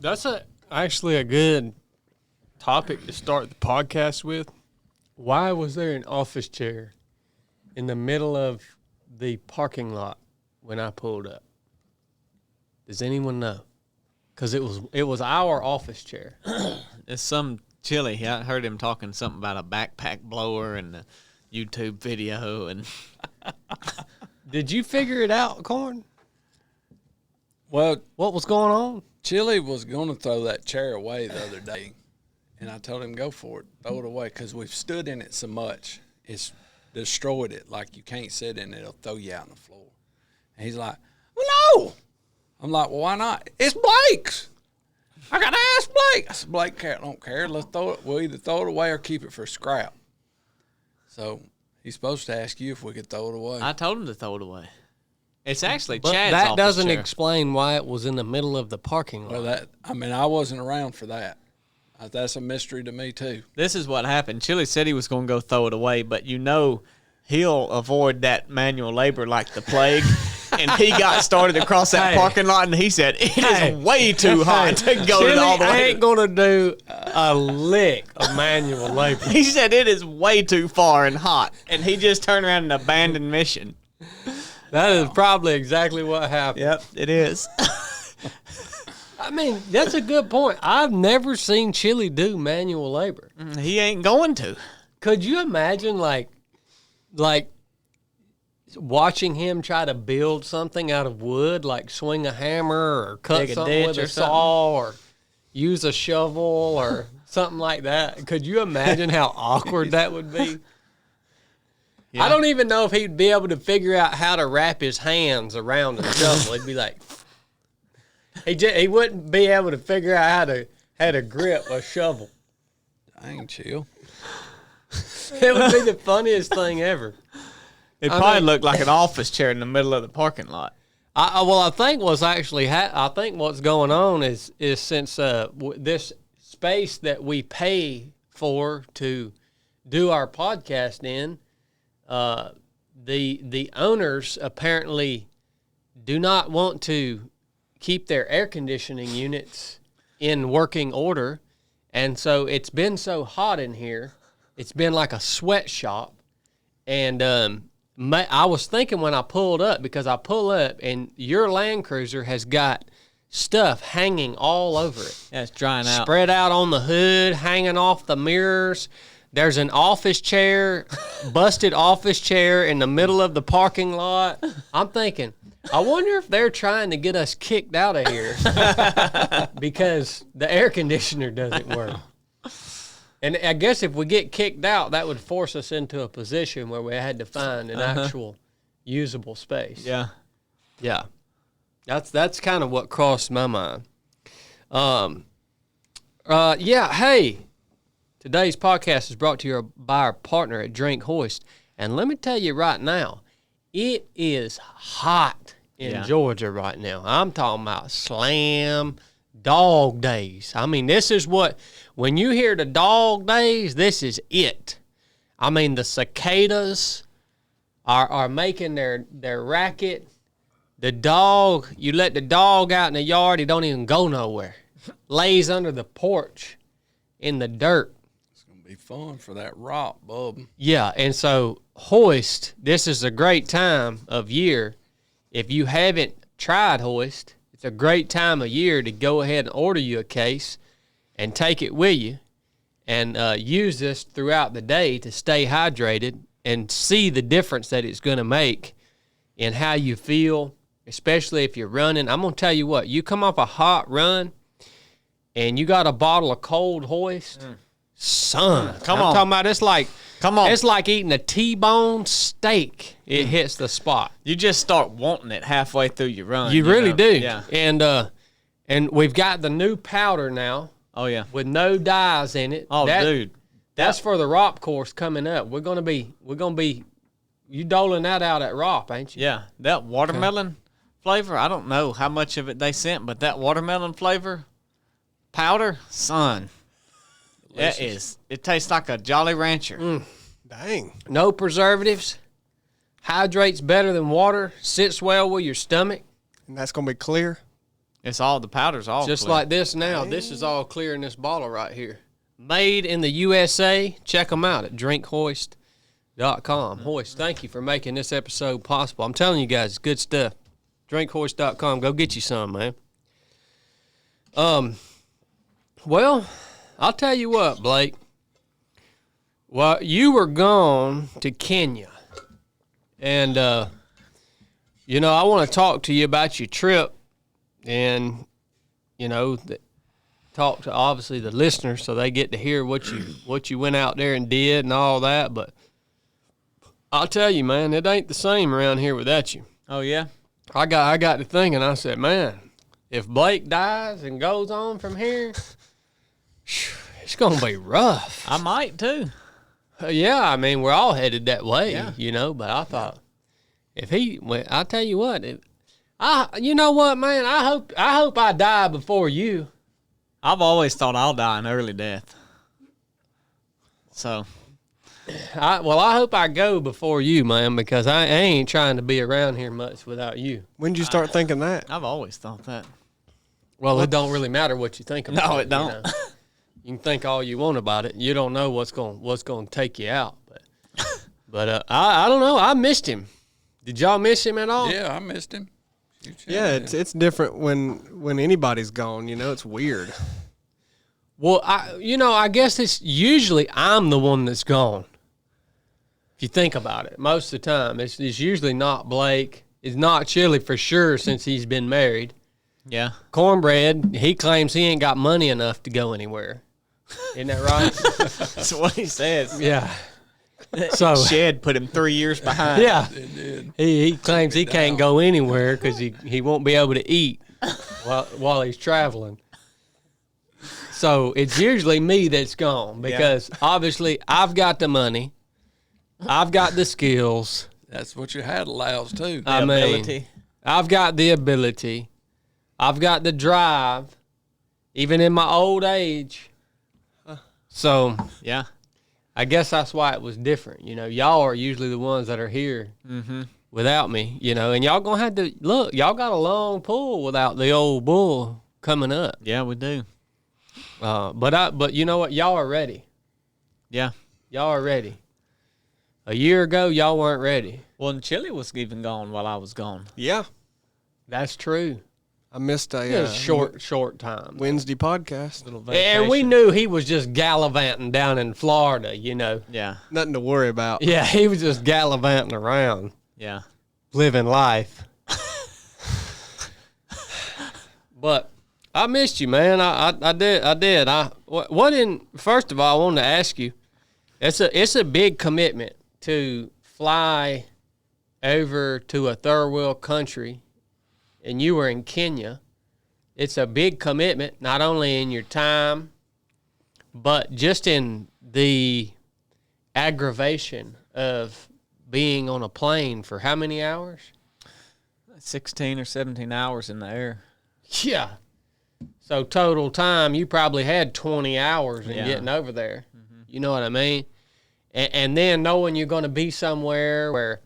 That's actually a good topic to start the podcast with. Why was there an office chair in the middle of the parking lot when I pulled up? Does anyone know? Because it was our office chair. It's some chili. I heard him talking something about a backpack blower and a YouTube video. And Did you figure it out, Corn? Well, What was going on? Chili was going to throw that chair away the other day, and I told him go for it, throw it away, because we've stood in it so much, it's destroyed it. Like, you can't sit in it, it'll throw you out on the floor. And he's like, well, no. I'm like, well, why not? It's Blake's. I got to ask Blake. I said, Blake, don't care. Let's throw it. We'll either throw it away or keep it for scrap. So he's supposed to ask you if we could throw it away. I told him to throw it away. It's actually But Chad's that office doesn't chair. explain why it was in the middle of the parking lot. Well, I wasn't around for that. That's a mystery to me, too. This is what happened. Chili said he was going to go throw it away, but he'll avoid that manual labor like the plague. And he got started across that parking lot, and he said, it is way too hot to go Chili all the way. ain't going to do a lick of manual labor. He said it is way too far and hot, and he just turned around and abandoned mission. That is probably exactly what happened. Yep, it is. I mean, that's a good point. I've never seen Chili do manual labor. He ain't going to. Could you imagine, like watching him try to build something out of wood, like swing a hammer or cut Dig a something with ditch a or something? saw or use a shovel or something like that? Could you imagine how awkward that would be? Yeah. I don't even know if he'd be able to figure out how to wrap his hands around a shovel. He'd be like, he wouldn't be able to figure out how to grip a shovel. Dang, chill. It would be the funniest thing ever. It probably looked like an office chair in the middle of the parking lot. I think what's going on is since this space that we pay for to do our podcast in, the owners apparently do not want to keep their air conditioning units in working order, and so it's been so hot in here. It's been like a sweatshop, and I was thinking when I pulled up, because I pull up and your Land Cruiser has got stuff hanging all over it. Yeah, it's drying out. Spread out on the hood, hanging off the mirrors. There's an office chair, busted office chair in the middle of the parking lot. I'm thinking, I wonder if they're trying to get us kicked out of here because the air conditioner doesn't work. And I guess if we get kicked out, that would force us into a position where we had to find an actual usable space. Yeah. Yeah. That's kind of what crossed my mind. Hey, today's podcast is brought to you by our partner at Drink HOIST. And let me tell you right now, it is hot in Georgia right now. I'm talking about slam dog days. I mean, this is what, when you hear the dog days, this is it. I mean, the cicadas are making their racket. The dog, you let the dog out in the yard, he don't even go nowhere. Lays under the porch in the dirt. It's going to be fun for that rock, bub. Yeah, and so HOIST, this is a great time of year. If you haven't tried HOIST, it's a great time of year to go ahead and order you a case and take it with you and use this throughout the day to stay hydrated and see the difference that it's going to make in how you feel, especially if you're running. I'm going to tell you what, you come off a hot run and you got a bottle of cold HOIST, son, I'm talking about it's like eating a T-bone steak. It hits the spot. You just start wanting it halfway through your run. You really know? do. Yeah. And we've got the new powder now. Oh, yeah. With no dyes in it. Oh, dude. That's for the ROP course coming up. We're gonna be you doling that out at ROP, ain't you? Yeah. That watermelon flavor, I don't know how much of it they sent, but that watermelon flavor powder, son. It tastes like a Jolly Rancher. Dang. No preservatives. Hydrates better than water. Sits well with your stomach. And that's going to be clear? It's all the powder's all Just clear. like this now. This is all clear in this bottle right here. Made in the USA. Check them out at drinkhoist.com. Hoist, thank you for making this episode possible. I'm telling you guys, it's good stuff. Drinkhoist.com. Go get you some, man. Well, I'll tell you what, Blake. Well, you were gone to Kenya. And, you know, I want to talk to you about your trip and, you know, talk to obviously the listeners so they get to hear what you went out there and did and all that. But I'll tell you, man, it ain't the same around here without you. Oh, yeah? I got to thinking, I said, man, if Blake dies and goes on from here, it's going to be rough. I might, too. Yeah, I mean, we're all headed that way, Yeah. you know, but I thought if he, well, I'll tell you what, you know what, man, I hope I die before you. I've always thought I'll die an early death. So, I hope I go before you, man, because I ain't trying to be around here much without you. When did you start thinking that? I've always thought that. Well, it don't really matter what you think about it. No, it don't. You know? You can think all you want about it. You don't know what's going to take you out. But I don't know. I missed him. Did y'all miss him at all? Yeah, I missed him. Yeah, it's different when anybody's gone. You know, it's weird. Well, I guess it's usually I'm the one that's gone. If you think about it, most of the time it's usually not Blake. It's not Chili for sure since he's been married. Yeah. Cornbread, he claims he ain't got money enough to go anywhere. Isn't that right? That's what he says. Yeah. So Shed put him 3 years behind. yeah, It did. he claims he can't go anywhere because he won't be able to eat while he's traveling. So it's usually me that's gone because obviously I've got the money, I've got the skills. That's what your hat allows too. I mean, ability. I've got the ability, I've got the drive, even in my old age. So Yeah. I guess that's why it was different. You know, y'all are usually the ones that are here without me, you know, and y'all going to have to, look, y'all got a long pull without the old bull coming up. Yeah, we do. But you know what? Y'all are ready. Yeah. Y'all are ready. A year ago, y'all weren't ready. Well, and Chili was even gone while I was gone. Yeah, That's true. I missed It a was short time. Wednesday podcast. Little And we vacation. knew he was just gallivanting down in Florida, you know. Yeah. Nothing to worry about. Yeah, he was just gallivanting around, Yeah. living life. But I missed you, man. I did. First of all, I wanted to ask you, it's a big commitment to fly over to a third world country, and you were in Kenya. It's a big commitment, not only in your time, but just in the aggravation of being on a plane for how many hours? 16 or 17 hours in the air. Yeah. So total time, you probably had 20 hours in Yeah. getting over there. You know what I mean? And then knowing you're going to be somewhere where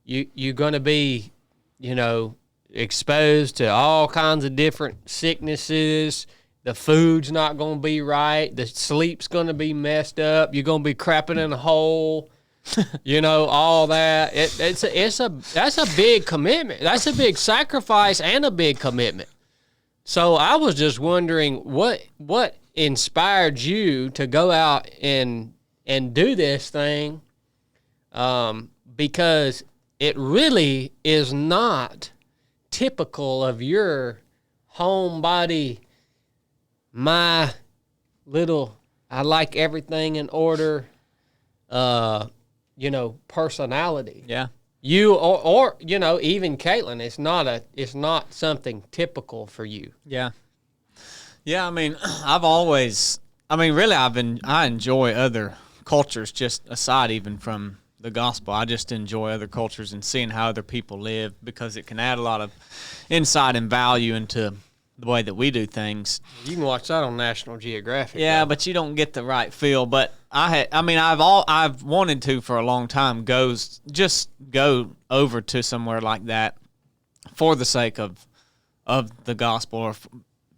you're going to be, you know, exposed to all kinds of different sicknesses. The food's not going to be right. The sleep's going to be messed up. You're going to be crapping in a hole. You know, all that. That's a big commitment. That's a big sacrifice and a big commitment. So I was just wondering what inspired you to go out and do this thing, because it really is not typical of your homebody, I like everything in order, you know, personality. Yeah. You or you know, even Caitlin, it's not something typical for you. Yeah. Yeah, I mean, I enjoy other cultures, just aside even from the gospel. I just enjoy other cultures and seeing how other people live, because it can add a lot of insight and value into the way that we do things. You can watch that on National Geographic. Yeah, though. but you don't get the right feel. But I've wanted to for a long time just go over to somewhere like that for the sake of of the gospel or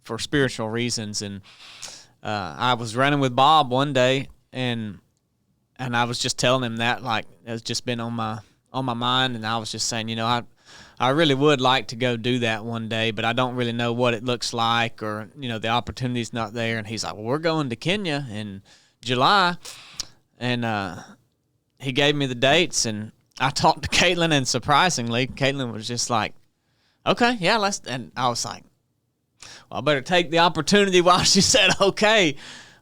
for spiritual reasons. And I was running with Bob one day, and I was just telling him that, like, it's just been on my mind, and I was just saying, I really would like to go do that one day, but I don't really know what it looks like, or the opportunity's not there. And he's like, well, we're going to Kenya in July, and he gave me the dates, and I talked to Caitlin, and surprisingly, Caitlin was just like, okay, yeah, let's. And I was like, well, I better take the opportunity while she said okay,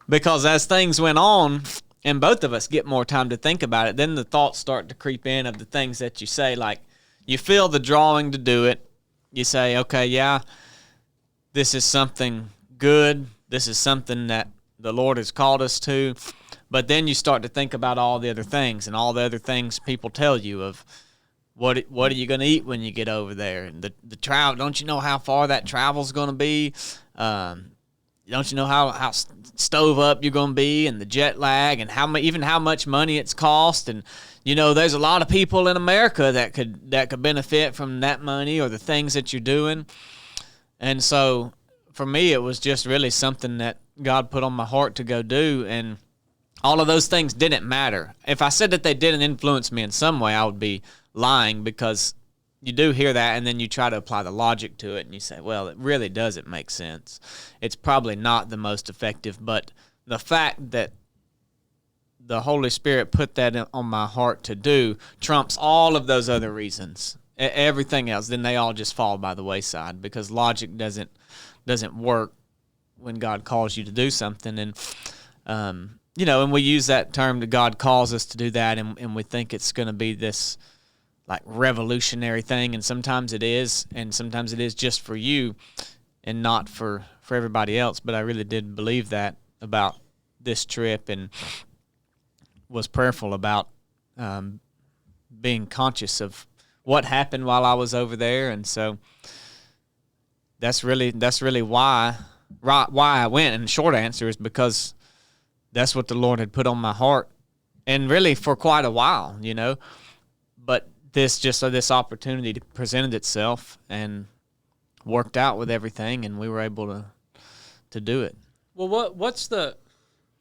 because as things went on, and both of us get more time to think about it, then the thoughts start to creep in of the things that you say. Like, you feel the drawing to do it. You say, okay, yeah, this is something good. This is something that the Lord has called us to. But then you start to think about all the other things and all the other things people tell you of what are you going to eat when you get over there? And the travel, don't you know how far that travel's going to be? Don't you know how stove up you're going to be, and the jet lag, and how much money it's cost? And there's a lot of people in America that could benefit from that money or the things that you're doing. And so for me, it was just really something that God put on my heart to go do, and all of those things didn't matter. If I said that they didn't influence me in some way, I would be lying, because you do hear that, and then you try to apply the logic to it, and you say, well, it really doesn't make sense. It's probably not the most effective, but the fact that the Holy Spirit put that on my heart to do trumps all of those other reasons. Everything else, then they all just fall by the wayside, because logic doesn't work when God calls you to do something. And and we use that term that God calls us to do that, and we think it's going to be this like revolutionary thing, and sometimes it is, and sometimes it is just for you and not for everybody else. But I really did believe that about this trip, and was prayerful about being conscious of what happened while I was over there. And so that's really why I went. And the short answer is because that's what the Lord had put on my heart, and really for quite a while, But this opportunity presented itself and worked out with everything, and we were able to do it. Well, what's now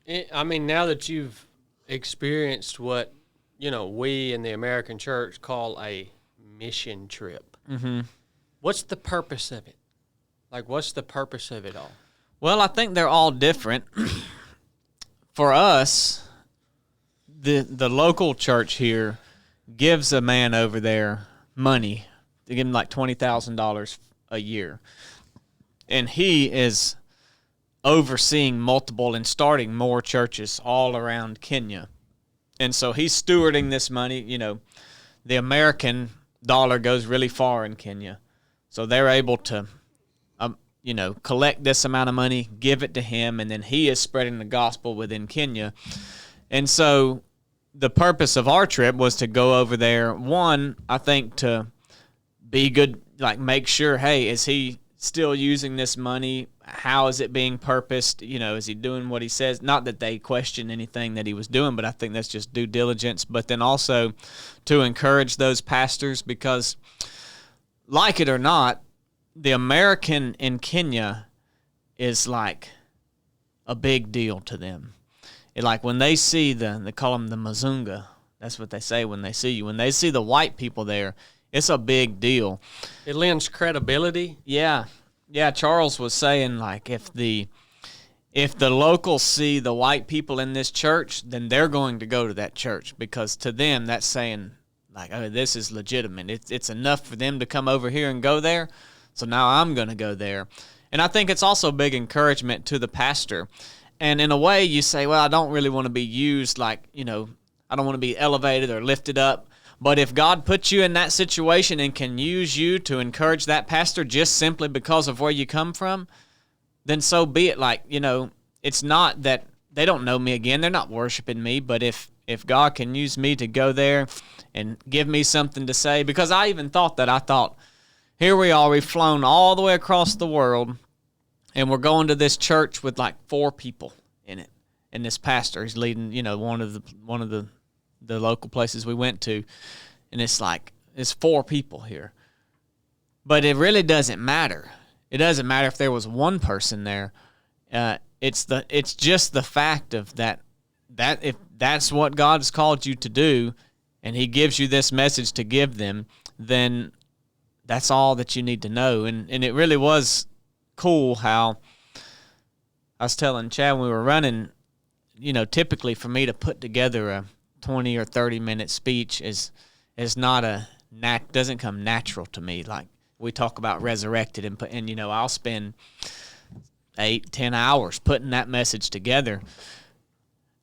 that you've experienced what, we in the American church call a mission trip, what's the purpose of it? Like, what's the purpose of it all? Well, I think they're all different. For us, the local church here gives a man over there money. They give him like $20,000 a year. And he is overseeing multiple and starting more churches all around Kenya. And so he's stewarding this money. The American dollar goes really far in Kenya. So they're able to, collect this amount of money, give it to him, and then he is spreading the gospel within Kenya. And so the purpose of our trip was to go over there, one, I think, to be good, like make sure, hey, is he still using this money? How is it being purposed? Is he doing what he says? Not that they question anything that he was doing, but I think that's just due diligence. But then also to encourage those pastors, because like it or not, the American in Kenya is like a big deal to them. Like when they see they call them the Mazunga. That's what they say when they see you. When they see the white people there, it's a big deal. It lends credibility. Yeah. Charles was saying, like, if the locals see the white people in this church, then they're going to go to that church, because to them that's saying, like, oh, this is legitimate. It's enough for them to come over here and go there, so now I'm going to go there. And I think it's also a big encouragement to the pastor. And in a way, you say, well, I don't really want to be used like, I don't want to be elevated or lifted up. But if God puts you in that situation and can use you to encourage that pastor just simply because of where you come from, then so be it. Like, it's not that they don't know me again. They're not worshiping me. But if God can use me to go there and give me something to say, because I even thought that. I thought, here we are, we've flown all the way across the world, and we're going to this church with like 4 people in it. And this pastor, he's leading, one of the local places we went to. And it's like, it's 4 people here. But it really doesn't matter. it doesn't matter if there was one person there. It's just the fact of that if that's what God has called you to do, and He gives you this message to give them, then that's all that you need to know. And it really was cool how I was telling Chad when we were running, typically for me to put together a 20 or 30 minute speech is not doesn't come natural to me. Like we talk about resurrected and I'll spend 8-10 hours putting that message together.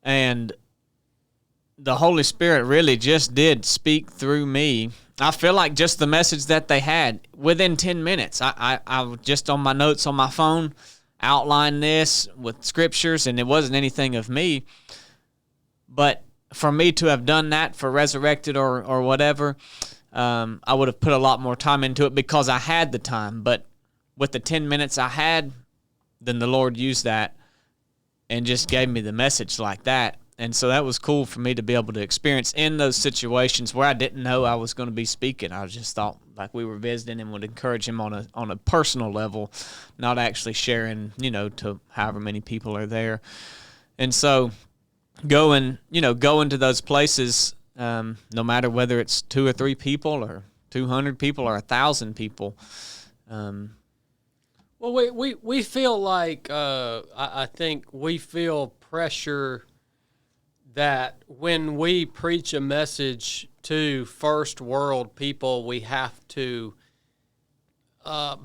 And the Holy Spirit really just did speak through me. I feel like just the message that they had within 10 minutes. I just on my notes on my phone outlined this with scriptures, and it wasn't anything of me. But for me to have done that for Resurrected or whatever, I would have put a lot more time into it because I had the time. But with the 10 minutes I had, then the Lord used that and just gave me the message like that. And so that was cool for me to be able to experience in those situations where I didn't know I was going to be speaking. I just thought like we were visiting and would encourage him on a personal level, not actually sharing, to however many people are there. And so going to those places, no matter whether it's 2 or 3 people or 200 people or 1,000 people. Well, we feel like I think we feel pressure that when we preach a message to first world people, we have to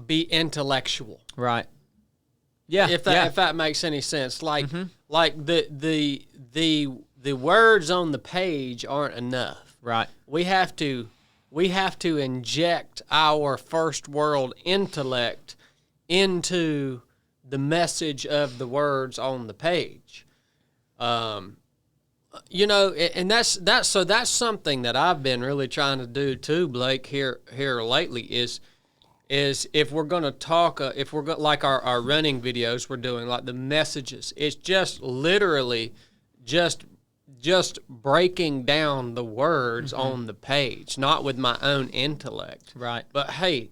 be intellectual, right? Yeah, if that makes any sense. Like the words on the page aren't enough, right? We have to inject our first world intellect into the message of the words on the page. And that's something that I've been really trying to do too, Blake, here lately is if we're going to talk, like our running videos we're doing, like the messages, it's just literally just breaking down the words on the page, not with my own intellect. Right. But hey,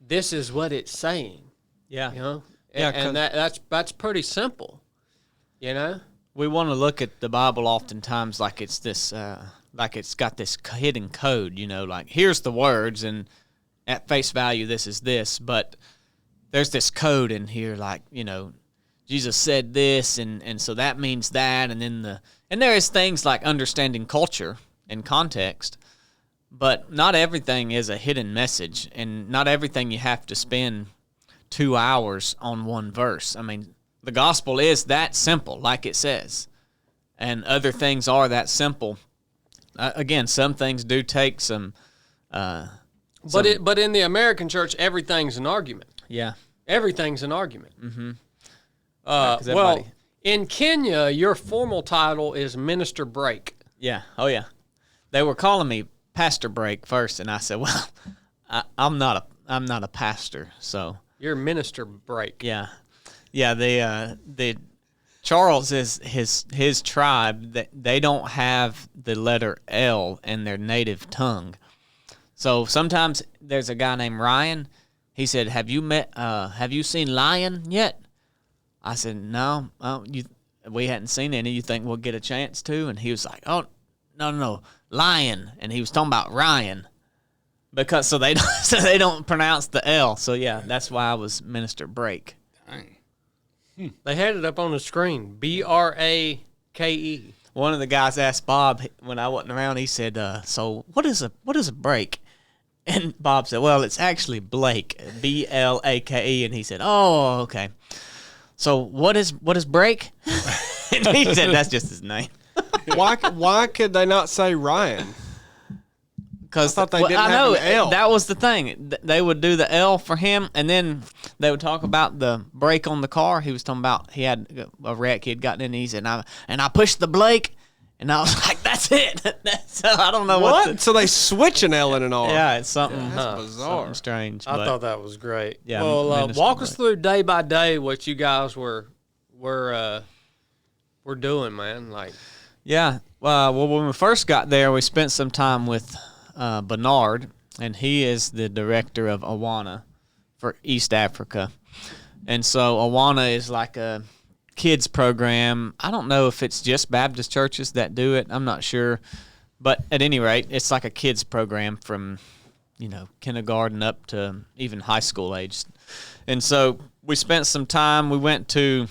this is what it's saying. Yeah. And that's pretty simple, We want to look at the Bible oftentimes like it's this, like it's got this hidden code, like here's the words and at face value this is this, but there's this code in here, like, Jesus said this and so that means that, and there is things like understanding culture and context, but not everything is a hidden message, and not everything you have to spend 2 hours on one verse. I mean, the gospel is that simple, like it says, and other things are that simple. Again, some things do take some. But in the American church, everything's an argument. Yeah, everything's an argument. Mm-hmm. Well, in Kenya, your formal title is Minister Break. Yeah. Oh yeah. They were calling me Pastor Break first, and I said, "Well, I'm not a pastor, so." You're Minister Break. Yeah. Yeah, the Charles is his tribe, they don't have the letter L in their native tongue. So sometimes there's a guy named Ryan. He said, "Have you seen Lion yet?" I said, "No, we hadn't seen any. You think we'll get a chance to?" And he was like, "Oh, no, Lion." And he was talking about Ryan. Because so they don't pronounce the L. So yeah, that's why I was Minister Break. Dang. They had it up on the screen. BRAKE. One of the guys asked Bob when I wasn't around. He said, "So what is a break?" And Bob said, "Well, it's actually Blake, BLAKE." And he said, "Oh, okay. So what is break?" And he said, "That's just his name." Why could they not say Ryan? Because I thought they didn't have an L. That was the thing. They would do the L for him, and then they would talk about the brake on the car. He was talking about he had a wreck he had gotten in. He said, and I pushed the brake, and I was like, "That's it." So I don't know what. So they switch an L and an R. Yeah, it's something. That's bizarre. Something strange. I thought that was great. Yeah. Well, walk us through day by day what you guys were doing, man. Like. Yeah. Well, when we first got there, we spent some time with Bernard, and he is the director of Awana for East Africa. And so Awana is like a kids program. I don't know if it's just Baptist churches that do it. I'm not sure. But at any rate, it's like a kids program from, kindergarten up to even high school age. And so we spent some time. We went to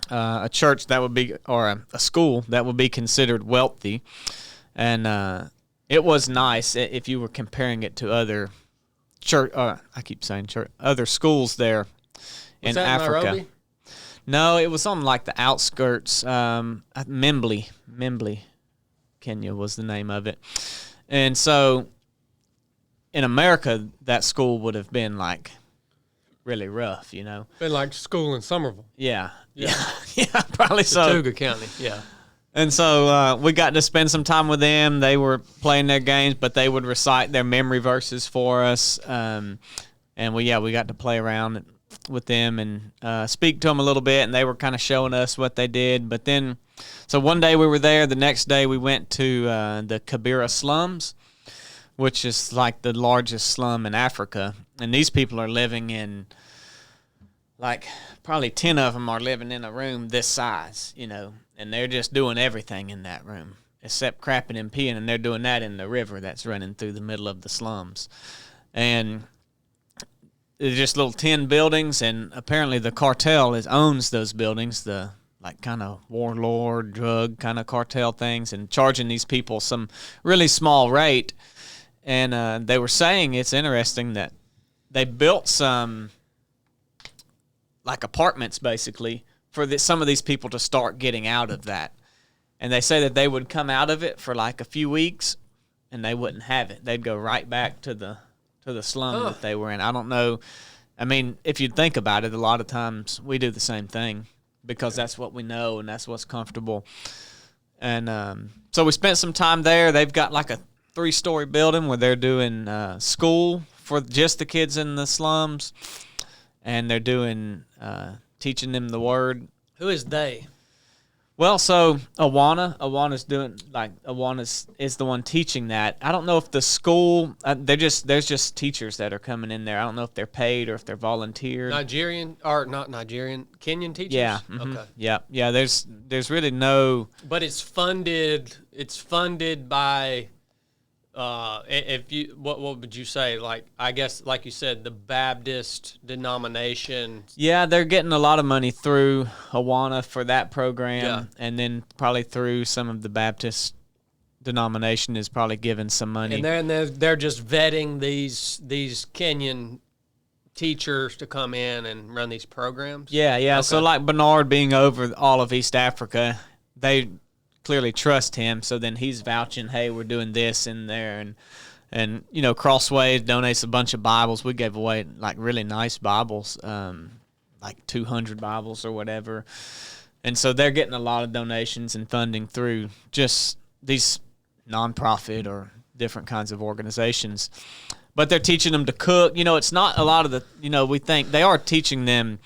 a church that would be, or a school that would be considered wealthy. And it was nice if you were comparing it to other church. I keep saying church, other schools there in Africa. Nairobi? No, it was on like the outskirts. Membley, Kenya was the name of it. And so in America, that school would have been like really rough, Been like school in Somerville. Yeah, probably so. Chattooga County, yeah. And so we got to spend some time with them. They were playing their games, but they would recite their memory verses for us. And we got to play around with them and speak to them a little bit, and they were kind of showing us what they did. But then, so one day we were there. The next day we went to the Kibera slums, which is like the largest slum in Africa. And these people are living in, like, probably 10 of them are living in a room this size, and they're just doing everything in that room except crapping and peeing, and they're doing that in the river that's running through the middle of the slums. And they're just little tin buildings, and apparently the cartel owns those buildings, the like kind of warlord, drug kind of cartel things, and charging these people some really small rate. And they were saying it's interesting that they built some like apartments basically for some of these people to start getting out of that. And they say that they would come out of it for like a few weeks and they wouldn't have it. They'd go right back to the slum that they were in. I don't know. I mean, if you think about it, a lot of times we do the same thing because that's what we know and that's what's comfortable. And so we spent some time there. They've got like a 3-story building where they're doing school for just the kids in the slums, and they're doing teaching them the word. Who is they? Well, so Awana's doing, like, Awana's is the one teaching that. I don't know if the school, there's just teachers that are coming in there. I don't know if they're paid or if they're volunteered. Kenyan teachers? Yeah. Mm-hmm. Okay. Yeah. There's really no. But it's funded by, what would you say? Like, I guess, like you said, the Baptist denomination. Yeah, they're getting a lot of money through Awana for that program, and then probably through some of the Baptist denomination is probably giving some money. And they're just vetting these Kenyan teachers to come in and run these programs. Yeah. Okay. So like Bernard being over all of East Africa, they clearly trust him, so then he's vouching, hey, we're doing this in there, and Crossways donates a bunch of Bibles. We gave away like really nice Bibles, like 200 Bibles or whatever, and so they're getting a lot of donations and funding through just these nonprofit or different kinds of organizations. But they're teaching them to cook. It's not a lot of the we think they are teaching them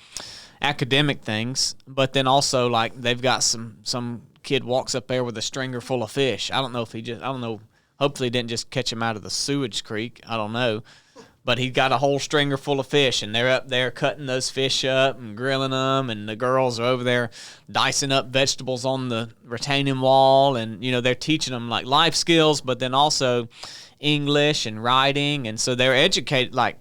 academic things, but then also like they've got some kid walks up there with a stringer full of fish. I don't know. Hopefully he didn't just catch him out of the sewage creek. I don't know. But he got a whole stringer full of fish, and they're up there cutting those fish up and grilling them, and the girls are over there dicing up vegetables on the retaining wall, and, they're teaching them, like, life skills, but then also English and writing, and so they're educated. Like,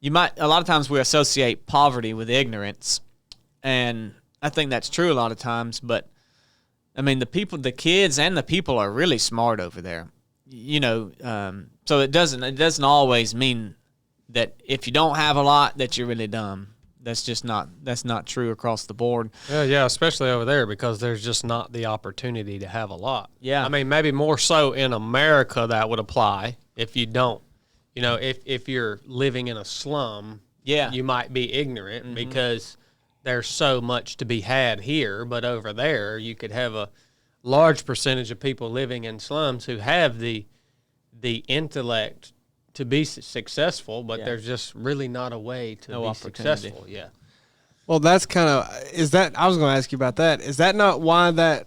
a lot of times we associate poverty with ignorance, and I think that's true a lot of times, but I mean, the kids and the people are really smart over there, so it doesn't always mean that if you don't have a lot that you're really dumb. That's not true across the board. Yeah, especially over there because there's just not the opportunity to have a lot. Yeah. I mean, maybe more so in America that would apply if you don't. If you're living in a slum, you might be ignorant because there's so much to be had here, but over there you could have a large percentage of people living in slums who have the intellect to be successful, but there's just really not a way to be successful. Yeah. Well, that's kind of I was going to ask you about that. Is that not why that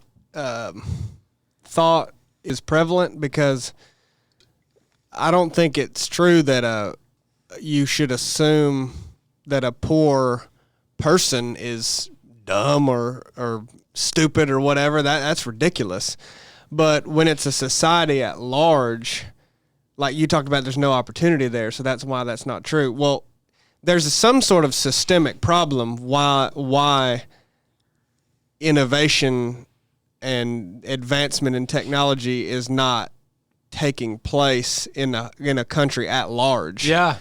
thought is prevalent? Because I don't think it's true that you should assume that a poor person is dumb or stupid or whatever. That's ridiculous. But when it's a society at large, like you talked about, there's no opportunity there, so that's why that's not true. Well, there's some sort of systemic problem why innovation and advancement in technology is not taking place in a country at large. Yeah.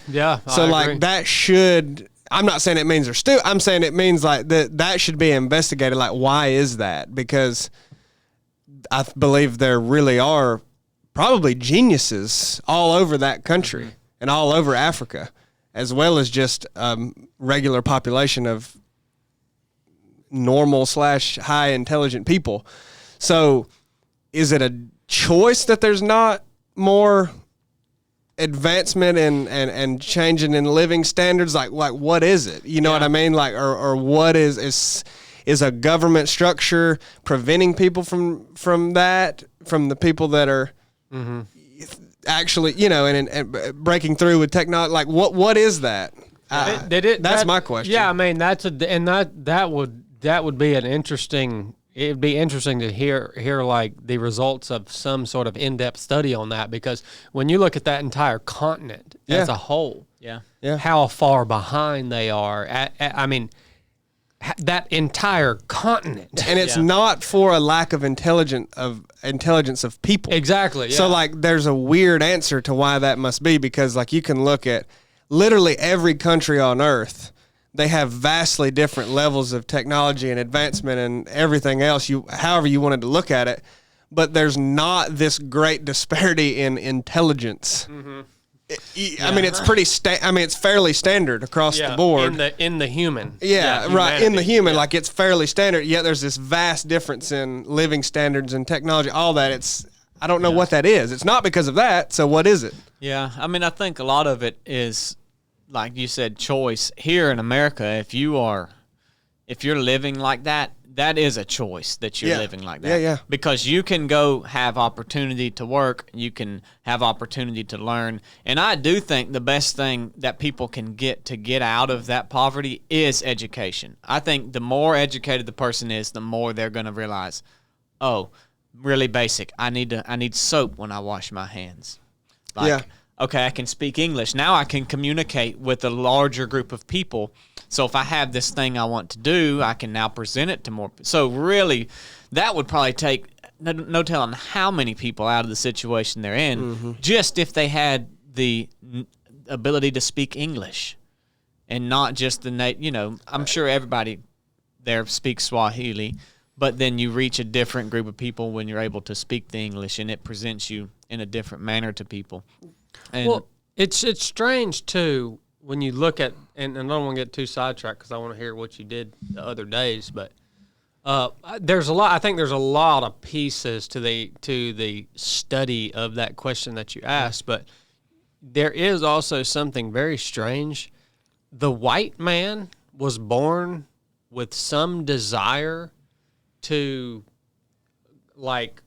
So I like agree. that should. I'm not saying it means they're stupid. I'm saying it means like that should be investigated. Like, why is that? Because I believe there really are probably geniuses all over that country and all over Africa, as well as just regular population of normal / high intelligent people. So is it a choice that there's not more advancement and changing in living standards? Like what is it? You know what I mean? Like, or what is a government structure preventing people from that, from the people that are actually, you know, and breaking through with technology? Like what is that? That's my question. Yeah, I mean that would be an interesting. It'd be interesting to hear like the results of some sort of in-depth study on that, because when you look at that entire continent as a whole, how far behind they are. I mean, that entire continent, and it's not for a lack of intelligence of people. Exactly. Yeah. So like, there's a weird answer to why that must be, because like you can look at literally every country on earth. They have vastly different levels of technology and advancement and everything else, however you wanted to look at it, but there's not this great disparity in intelligence. I mean, it's pretty. It's fairly standard across the board. In the human. Yeah, right. In the human, yeah. like it's fairly standard. Yet there's this vast difference in living standards and technology. All that. I don't know what that is. It's not because of that. So what is it? Yeah, I mean, I think a lot of it is, like you said, choice. Here in America, if you're living like that, that is a choice that you're living like that. Yeah. Because you can go have opportunity to work, you can have opportunity to learn. And I do think the best thing that people can get out of that poverty is education. I think the more educated the person is, the more they're going to realize, oh, really basic. I need soap when I wash my hands. Okay, I can speak English. Now I can communicate with a larger group of people. So if I have this thing I want to do, I can now present it to more. So really, that would probably take no telling how many people out of the situation they're in, just if they had the ability to speak English and not just I'm sure everybody there speaks Swahili, but then you reach a different group of people when you're able to speak the English, and it presents you in a different manner to people. And well, it's strange too when you look at, and I don't want to get too sidetracked because I want to hear what you did the other days, but there's a lot. I think there's a lot of pieces to the study of that question that you asked, but there is also something very strange. The white man was born with some desire to like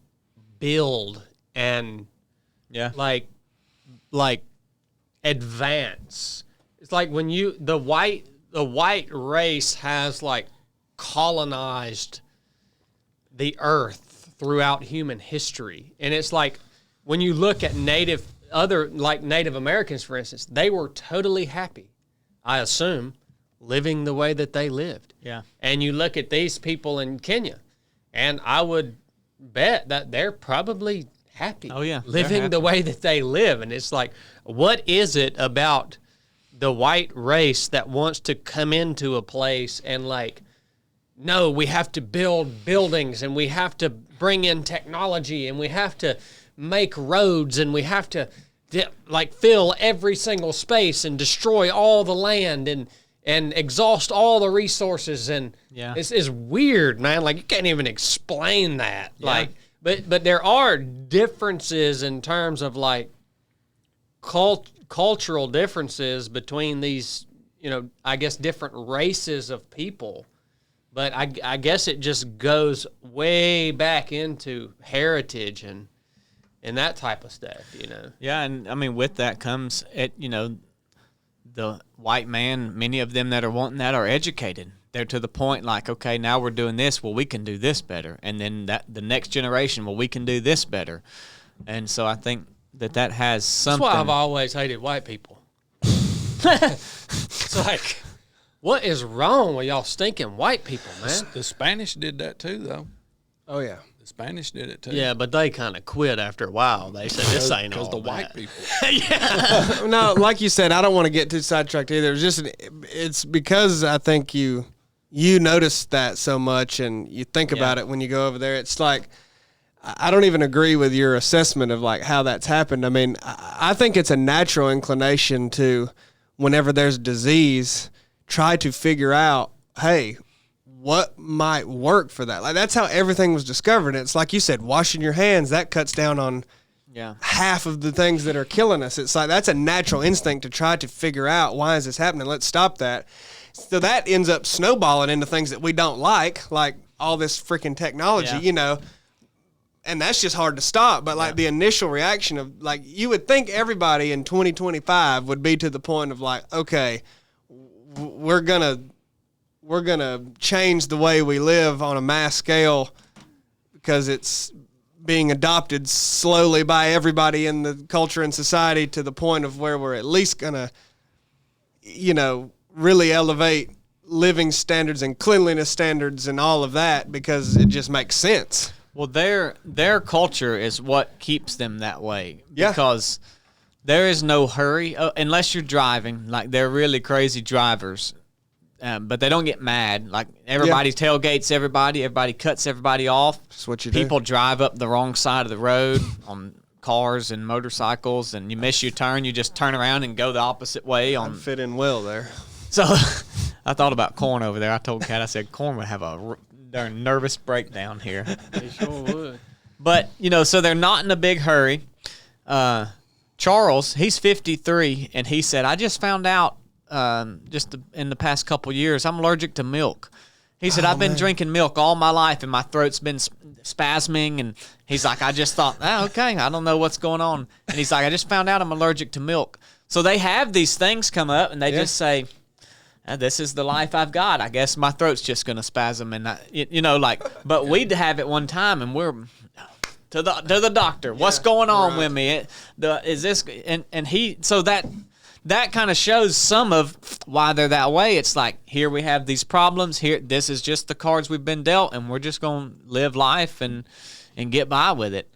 build and like advance. It's like when the white race has like colonized the earth throughout human history. And it's like when you look at Native Americans, for instance, they were totally happy, I assume, living the way that they lived. Yeah. And you look at these people in Kenya, and I would bet that they're probably happy. Oh, yeah. Living the way that they live. And it's like, what is it about the white race that wants to come into a place and like, no, we have to build buildings and we have to bring in technology and we have to make roads and we have to like fill every single space and destroy all the land and exhaust all the resources, and it's weird, man. Like you can't even explain that. Yeah. Like, but there are differences in terms of like cultural differences between these, I guess different races of people. But I guess it just goes way back into heritage and that type of stuff, Yeah, and I mean with that comes the white man, many of them that are wanting that are educated. They're to the point like, okay, now we're doing this. Well, we can do this better. And then the next generation, well, we can do this better. And so I think that has something. That's why I've always hated white people. It's like, what is wrong with y'all stinking white people, man? The Spanish did that too, though. Oh yeah. The Spanish did it too. Yeah, but they kind of quit after a while. They said, this ain't all because the that. white people. No, like you said, I don't want to get too sidetracked either. It's because I think you notice that so much and you think about it when you go over there. It's like, I don't even agree with your assessment of like how that's happened. I mean, I think it's a natural inclination to, whenever there's disease, try to figure out, hey, what might work for that? Like, that's how everything was discovered. It's like you said, washing your hands, that cuts down on half of the things that are killing us. It's like, that's a natural instinct to try to figure out, why is this happening? Let's stop that. So that ends up snowballing into things that we don't like all this freaking technology, you know, and that's just hard to stop. But like the initial reaction of like, you would think everybody in 2025 would be to the point of like, okay, we're gonna change the way we live on a mass scale because it's being adopted slowly by everybody in the culture and society to the point of where we're at least gonna, you know, really elevate living standards and cleanliness standards and all of that because it just makes sense. Well, their culture is what keeps them that way. Yeah. Because there is no hurry unless you're driving. Like, they're really crazy drivers. But they don't get mad. Like, everybody tailgates everybody cuts everybody off. That's what you People drive up the wrong side of the road on cars and motorcycles, and you miss your turn, you just turn around and go the opposite way. I'd fit in well there. So I thought about Corn over there. I told Kat, I said, Corn would have a darn nervous breakdown here. They sure would. But, you know, so they're not in a big hurry. Charles, he's 53, and he said, I just found out just in the past couple years, I'm allergic to milk. He said, I've been drinking milk all my life, and my throat's been spasming. And he's like, I just thought, okay, I don't know what's going on. And he's like, I just found out I'm allergic to milk. So they have these things come up, and they just say, this is the life I've got. I guess my throat's just going to spasm. And, you know, like, but we'd have it one time, and we're to the doctor. What's going on with me? Is this, and he, so that kind of shows some of why they're that way. It's like, here we have these problems. Here, this is just the cards we've been dealt, and we're just going to live life and get by with it.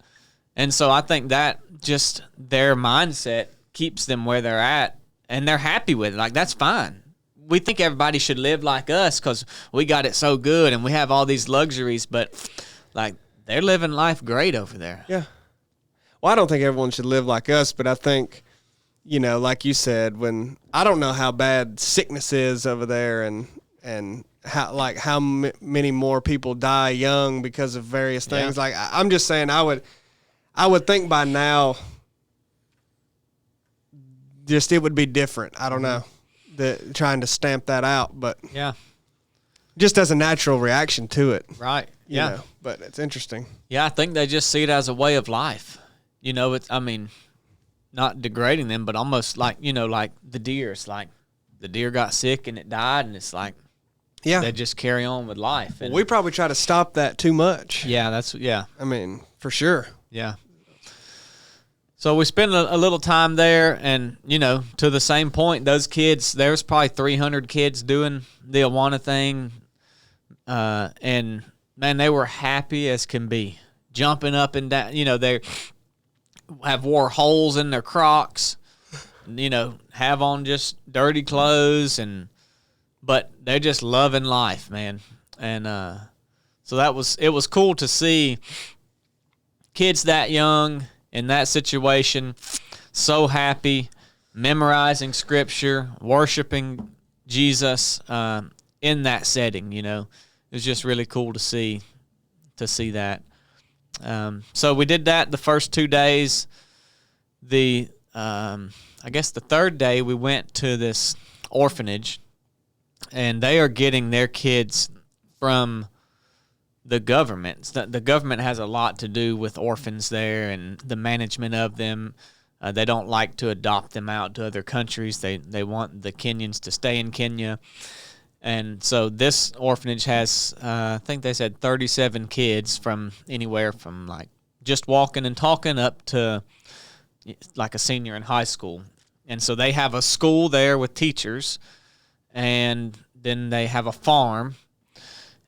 And so I think that just their mindset keeps them where they're at, and they're happy with it. Like, that's fine. We think everybody should live like us because we got it so good and we have all these luxuries, but like, they're living life great over there. Yeah. Well, I don't think everyone should live like us, but I think, you know, like you said, when I don't know how bad sickness is over there and how many more people die young because of various things. Like, I'm just saying, I would think by now, just it would be different. I don't know, trying to stamp that out, but just as a natural reaction to it, right? You know, but it's interesting. Yeah, I think they just see it as a way of life. You know, I mean, not degrading them, but almost like, you know, like the deer. It's like the deer got sick and it died, and it's like, they just carry on with life. And we probably try to stop that too much. Yeah, I mean, for sure. Yeah. So we spent a little time there, and, you know, to the same point, those kids, there was probably 300 kids doing the Awana thing, and, man, they were happy as can be, jumping up and down. You know, they have wore holes in their Crocs, you know, have on just dirty clothes, but they're just loving life, man. And so it was cool to see kids that young in that situation, so happy, memorizing scripture, worshiping Jesus in that setting. You know, it was just really cool to see that. So we did that the first 2 days. I guess the third day we went to this orphanage, and they are getting their kids from the government. The government has a lot to do with orphans there and the management of them. They don't like to adopt them out to other countries. They want the Kenyans to stay in Kenya. And so this orphanage has, I think they said 37 kids from anywhere from like just walking and talking up to like a senior in high school. And so they have a school there with teachers, and then they have a farm,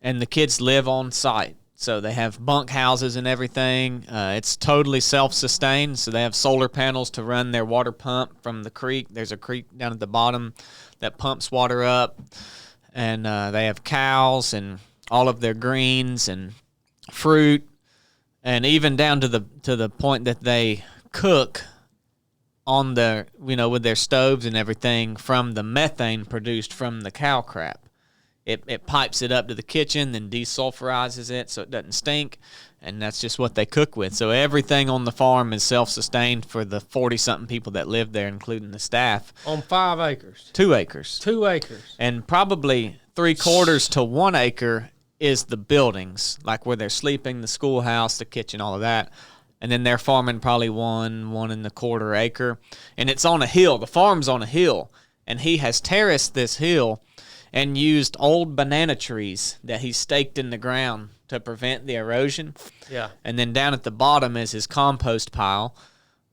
and the kids live on site. So they have bunk houses and everything. It's totally self-sustained. So they have solar panels to run their water pump from the creek. There's a creek down at the bottom that pumps water up. And they have cows and all of their greens and fruit, and even down to the point that they cook on the with their stoves and everything from the methane produced from the cow crap. It pipes it up to the kitchen, then desulfurizes it so it doesn't stink, and that's just what they cook with. So everything on the farm is self-sustained for the 40-something people that live there, including the staff. On 5 acres. 2 acres. 2 acres. And probably 3/4 to 1 acre is the buildings, like where they're sleeping, the schoolhouse, the kitchen, all of that. And then they're farming probably 1.25 acre. And it's on a hill. The farm's on a hill. And he has terraced this hill and used old banana trees that he staked in the ground to prevent the erosion. Yeah. And then down at the bottom is his compost pile.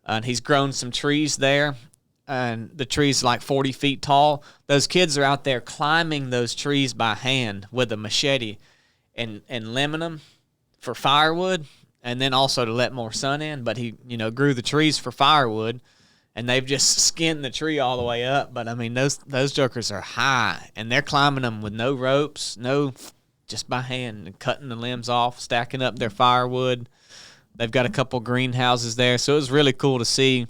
And he's grown some trees there. And the tree's like 40 feet tall. Those kids are out there climbing those trees by hand with a machete and limbing them for firewood, and then also to let more sun in. But he, grew the trees for firewood. And they've just skinned the tree all the way up. But, I mean, those jokers are high. And they're climbing them with no ropes, just by hand, and cutting the limbs off, stacking up their firewood. They've got a couple greenhouses there. So it was really cool to see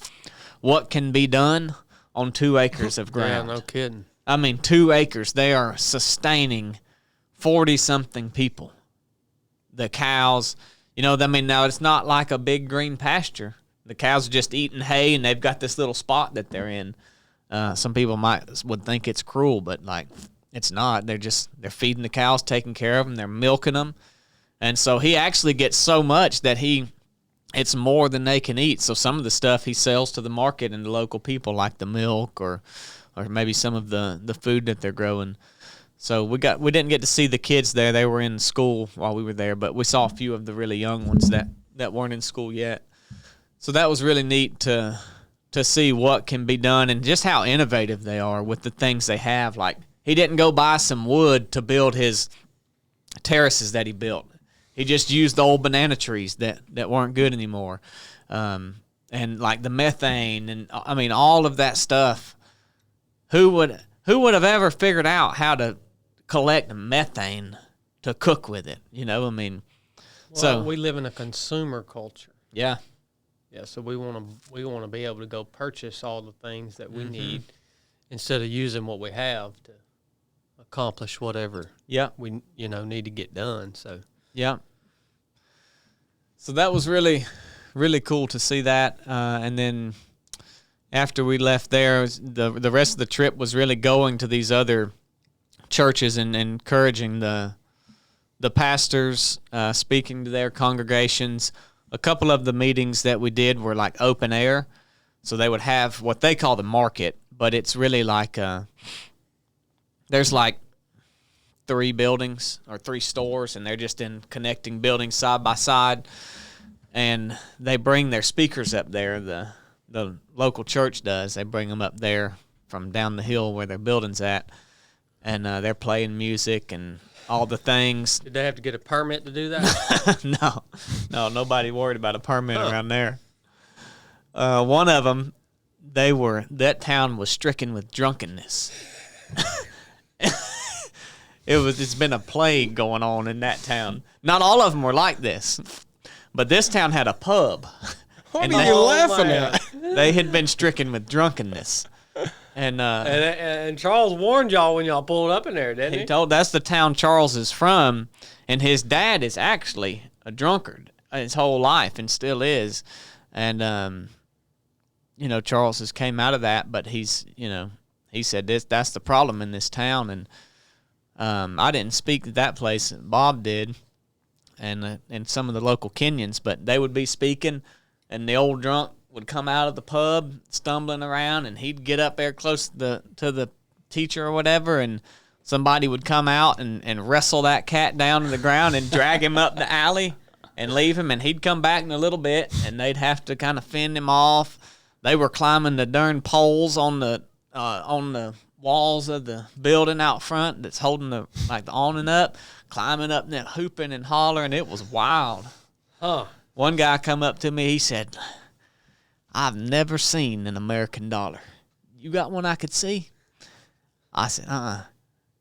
what can be done on 2 acres of ground. Yeah, no kidding. I mean, 2 acres. They are sustaining 40-something people. The cows, now it's not like a big green pasture. The cows are just eating hay, and they've got this little spot that they're in. Some people would think it's cruel, but it's not. They're feeding the cows, taking care of them. They're milking them, and so he actually gets so much that it's more than they can eat. So some of the stuff he sells to the market and the local people, like the milk or maybe some of the food that they're growing. So we didn't get to see the kids there. They were in school while we were there, but we saw a few of the really young ones that weren't in school yet. So that was really neat to see what can be done and just how innovative they are with the things they have. Like, he didn't go buy some wood to build his terraces that he built. He just used the old banana trees that weren't good anymore. And like the methane and, I mean, all of that stuff. Who would have ever figured out how to collect methane to cook with it? So we live in a consumer culture. Yeah. Yeah, so we want to be able to go purchase all the things that we need instead of using what we have to accomplish whatever we need to get done. So yeah. So that was really, really cool to see that. And then after we left there, the rest of the trip was really going to these other churches and encouraging the pastors, speaking to their congregations. A couple of the meetings that we did were like open air. So they would have what they call the market, but it's really like there's like 3 buildings or 3 stores, and they're just in connecting buildings side by side. And they bring their speakers up there. The local church does. They bring them up there from down the hill where their building's at, and they're playing music and all the things. Did they have to get a permit to do that? No, nobody worried about a permit around there. One of them, that town was stricken with drunkenness. It's been a plague going on in that town. Not all of them were like this, but this town had a pub. What are you laughing at? They had been stricken with drunkenness. And Charles warned y'all when y'all pulled up in there, didn't he? He told that's the town Charles is from, and his dad is actually a drunkard his whole life and still is. And Charles has came out of that, but he said that's the problem in this town. And I didn't speak to that place. Bob did, and some of the local Kenyans, but they would be speaking, and the old drunk would come out of the pub stumbling around, and he'd get up there close to the teacher or whatever, and somebody would come out and wrestle that cat down to the ground and drag him up the alley and leave him, and he'd come back in a little bit, and they'd have to kind of fend him off. They were climbing the darn poles on the walls of the building out front that's holding the awning up, climbing up there, hooping and hollering. It was wild. Huh. One guy come up to me, he said, "I've never seen an American dollar. You got one I could see?" I said, "Uh-uh."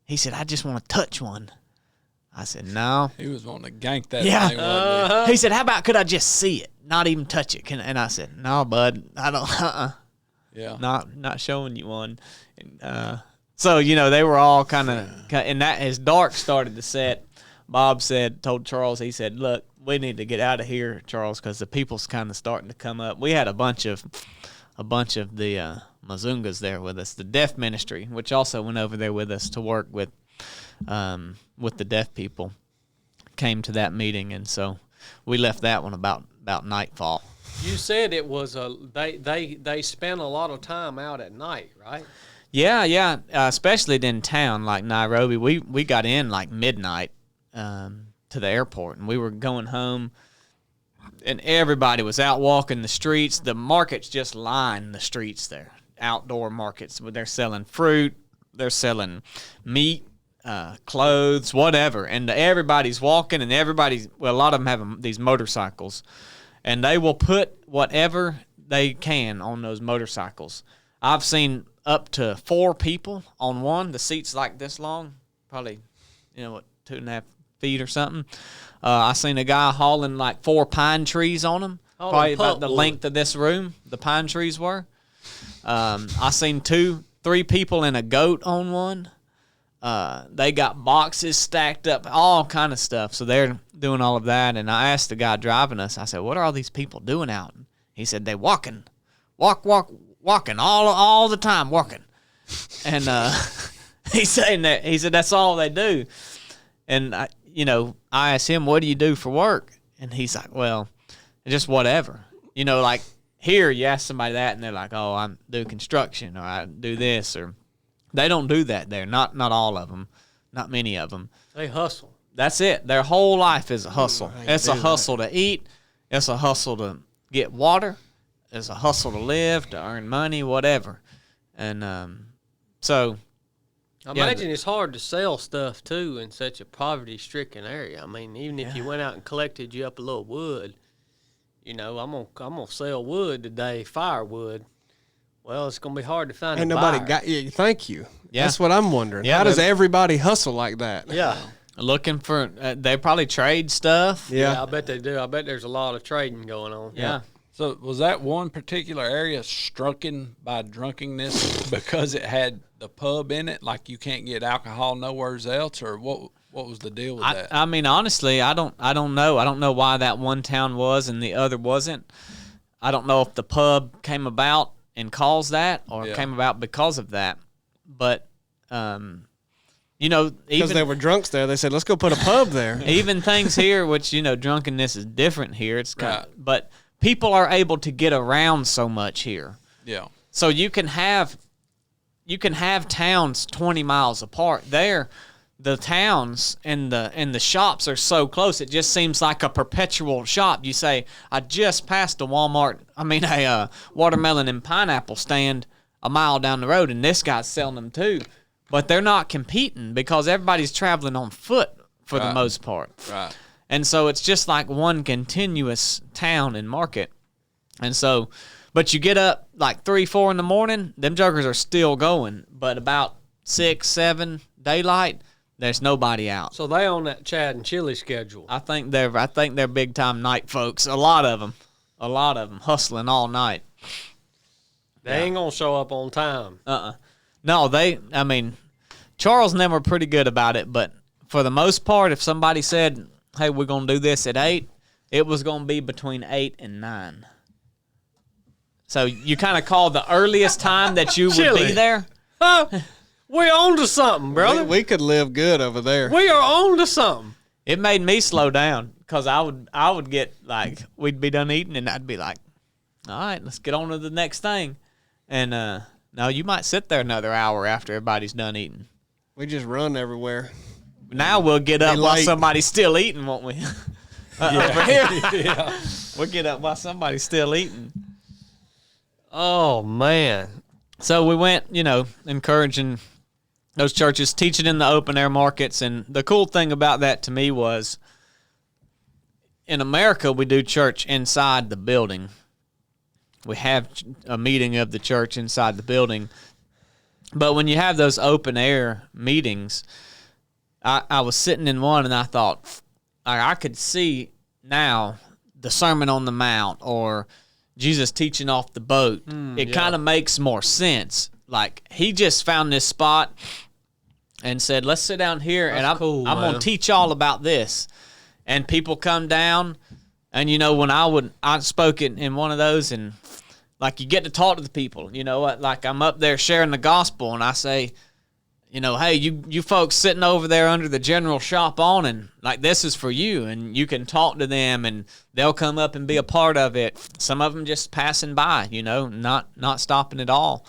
He said, "I just want to touch one." I said, "No." He was wanting to gank that Yeah. thing, wasn't He said, "How about could I just see it, not even touch it?" And I said, "No, bud, I don't. he? Yeah. Not showing you one." And, so they were all kind of, and that as dark started to set, Bob told Charles, he said, "Look, we need to get out of here, Charles, because the people's kind of starting to come up." We had a bunch of the Mazungas there with us, the deaf ministry, which also went over there with us to work with the deaf people, came to that meeting, and so we left that one about nightfall. You said it was they spent a lot of time out at night, right? Yeah, especially in town like Nairobi. We got in like midnight to the airport, and we were going home, and everybody was out walking the streets. The markets just lined the streets there, outdoor markets. They're selling fruit, they're selling meat, clothes, whatever, and everybody's walking, and a lot of them have these motorcycles, and they will put whatever they can on those motorcycles. I've seen up to 4 people on one. The seat's like this long, probably 2.5 feet or something. I seen a guy hauling like 4 pine trees on them, probably about the length of this room. The pine trees were. I seen 2-3 people in a goat on one. They got boxes stacked up, all kind of stuff. So they're doing all of that. And I asked the guy driving us, I said, "What are all these people doing out?" He said, "They walking all the time, walking." And he said, "That's all they do." And I asked him, "What do you do for work?" And he's like, "Well, just whatever." Like here, you ask somebody that, and they're like, "Oh, I do construction, or I do this," or they don't do that there. Not all of them, not many of them. They hustle. That's it. Their whole life is a hustle. It's a hustle to eat. It's a hustle to get water. It's a hustle to live, to earn money, whatever. And so I imagine it's hard to sell stuff too in such a poverty-stricken area. I mean, even if you went out and collected you up a little wood, I'm gonna sell wood today, firewood. Well, it's gonna be hard to find. Ain't nobody got you. Thank you. Yeah. That's what I'm wondering. Yeah, how does everybody hustle like that? Yeah. Looking for, they probably trade stuff. Yeah, I bet they do. I bet there's a lot of trading going on. Yeah. So was that one particular area stricken by drunkenness because it had the pub in it? Like you can't get alcohol nowhere else, or what was the deal with that? I mean, honestly, I don't know. I don't know why that one town was and the other wasn't. I don't know if the pub came about and caused that, or came about because of that. But because they were drunks there, they said, "Let's go put a pub there." Even things here, which drunkenness is different here. It's kind of, but people are able to get around so much here. Yeah. So you can have towns 20 miles apart. There, the towns and the shops are so close. It just seems like a perpetual shop. You say, "I just passed a watermelon and pineapple stand a mile down the road, and this guy's selling them too." But they're not competing because everybody's traveling on foot for the most part. Right. And so it's just like one continuous town and market. And so, but you get up like 3-4 in the morning, them jokers are still going. But about 6-7 daylight, there's nobody out. So they on that Chad and Chili schedule. I think they're big time night folks. A lot of them hustling all night. They ain't gonna show up on time. No, Charles and them were pretty good about it, but for the most part, if somebody said, "Hey, we're going to do this at 8, it was going to be between 8 and 9. So you kind of call the earliest time that you would be there. We're on to something, brother. We could live good over there. We are on to something. It made me slow down because I would get like, we'd be done eating and I'd be like, all right, let's get on to the next thing. And now you might sit there another hour after everybody's done eating. We just run everywhere. Now we'll get up while late. somebody's still eating, won't we? Over here. We'll get up while somebody's still eating. Oh, man. So we went, encouraging those churches, teaching in the open-air markets. And the cool thing about that to me was in America, we do church inside the building. We have a meeting of the church inside the building. But when you have those open-air meetings, I was sitting in one and I thought, I could see now the Sermon on the Mount or Jesus teaching off the boat. It kind of makes more sense. Like, he just found this spot and said, let's sit down here and I'm going to teach all about this. And people come down, and, when I spoke in one of those, and, like, you get to talk to the people. You know what? Like, I'm up there sharing the gospel, and I say, hey, you folks sitting over there under the general shop awning, like, this is for you, and you can talk to them, and they'll come up and be a part of it. Some of them just passing by, not stopping at all.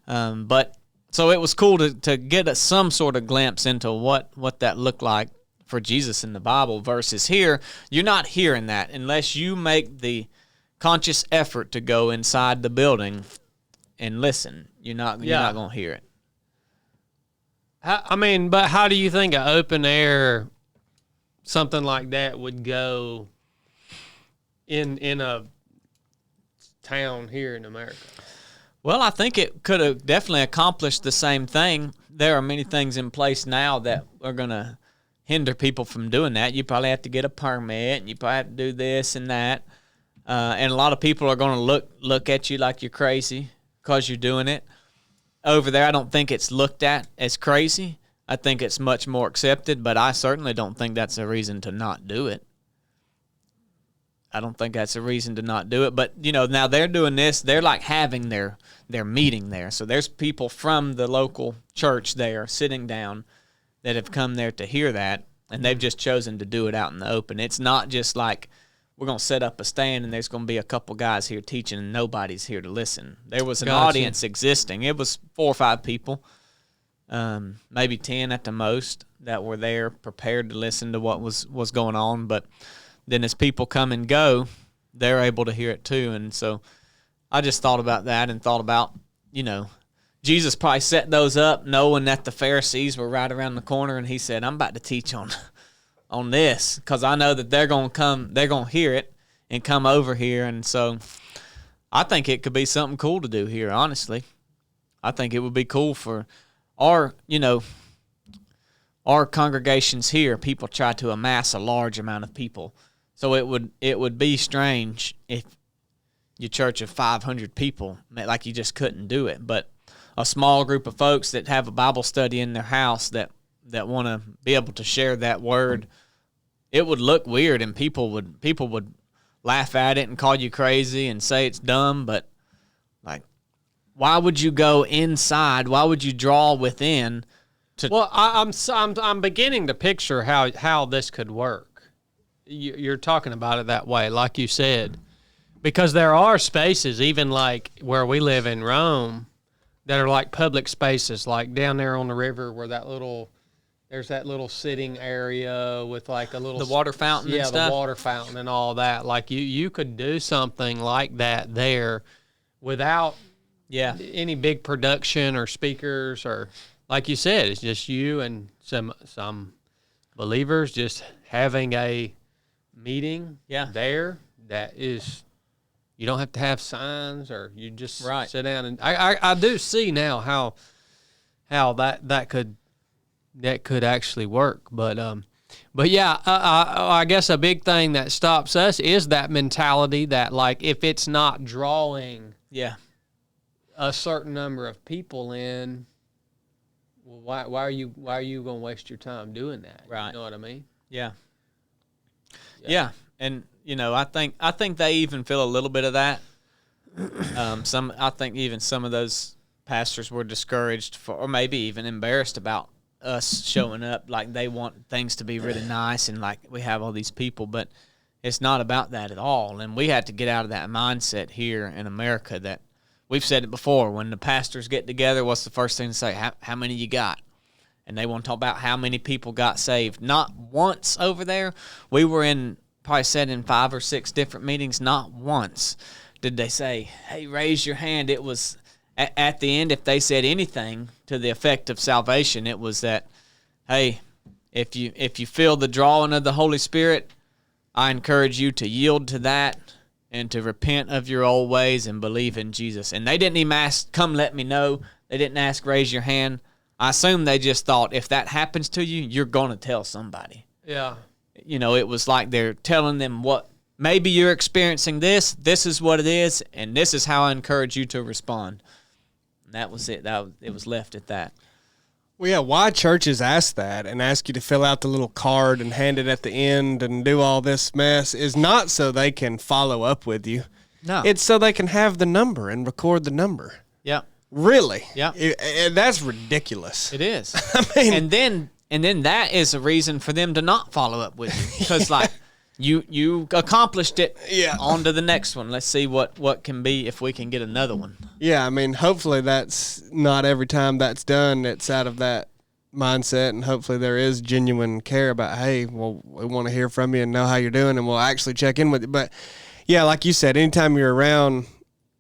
But so it was cool to get some sort of glimpse into what that looked like for Jesus in the Bible versus here. You're not hearing that unless you make the conscious effort to go inside the building and listen. You're not going to hear it. But how do you think an open air, something like that would go in a town here in America? Well, I think it could have definitely accomplished the same thing. There are many things in place now that are going to hinder people from doing that. You probably have to get a permit, and you probably have to do this and that. And a lot of people are going to look at you like you're crazy because you're doing it. Over there, I don't think it's looked at as crazy. I think it's much more accepted, but I certainly don't think that's a reason to not do it. I don't think that's a reason to not do it. But, now they're doing this. They're like having their meeting there. So there's people from the local church there sitting down that have come there to hear that, and they've just chosen to do it out in the open. It's not just like we're going to set up a stand and there's going to be a couple guys here teaching and nobody's here to listen. There was an audience existing. It was 4 or 5 people, maybe 10 at the most, that were there prepared to listen to what was going on. But then as people come and go, they're able to hear it too. And so I just thought about that and thought about, Jesus probably set those up knowing that the Pharisees were right around the corner, and he said, I'm about to teach on this because I know that they're going to hear it and come over here. And so I think it could be something cool to do here, honestly. I think it would be cool for our congregations here. People try to amass a large amount of people. So it would be strange if your church of 500 people, like, you just couldn't do it. But a small group of folks that have a Bible study in their house that want to be able to share that word, it would look weird, and people would laugh at it and call you crazy and say it's dumb. But, like, why would you go inside? Why would you draw within? Well, I'm beginning to picture how this could work. You're talking about it that way, like you said, because there are spaces, even like where we live in Rome, that are like public spaces, like down there on the river where there's that little sitting area with like a little... The water fountain and stuff? Yeah, the water fountain and all that. Like you could do something like that there without any big production or speakers, or like you said, it's just you and some believers just having a meeting there that is... You don't have to have signs, or you just sit down. And I do see now how that could actually work. But yeah, I guess a big thing that stops us is that mentality that, like, if it's not drawing a certain number of people in, well, why are you going to waste your time doing that? Right. You know what I mean? Yeah. And I think they even feel a little bit of that. I think even some of those pastors were discouraged or maybe even embarrassed about us showing up. Like, they want things to be really nice and like we have all these people, but It's not about that at all. And we had to get out of that mindset here in America that we've said it before. When the pastors get together, what's the first thing to say? How many you got? And they want to talk about how many people got saved. Not once over there. We were probably said in 5 or 6 different meetings, not once did they say, hey, raise your hand. It was at the end, if they said anything to the effect of salvation, it was that, hey, if you feel the drawing of the Holy Spirit, I encourage you to yield to that and to repent of your old ways and believe in Jesus. And they didn't even ask, come let me know. They didn't ask, raise your hand. I assume they just thought, if that happens to you, you're going to tell somebody. Yeah. It was like they're telling them what, maybe you're experiencing this is what it is, and this is how I encourage you to respond. And that was it. It was left at that. Well, yeah, why churches ask that and ask you to fill out the little card and hand it at the end and do all this mess is not so they can follow up with you. No. It's so they can have the number and record the number. Yeah. Really? Yeah. And that's ridiculous. It is. I mean, and then that is a reason for them to not follow up with you, because like you accomplished it. Yeah. On to the next one. Let's see what can be if we can get another one. yeah, I mean, hopefully that's not every time that's done. It's out of that mindset, and hopefully there is genuine care about, hey, well, we want to hear from you and know how you're doing, and we'll actually check in with you. But yeah, like you said, anytime you're around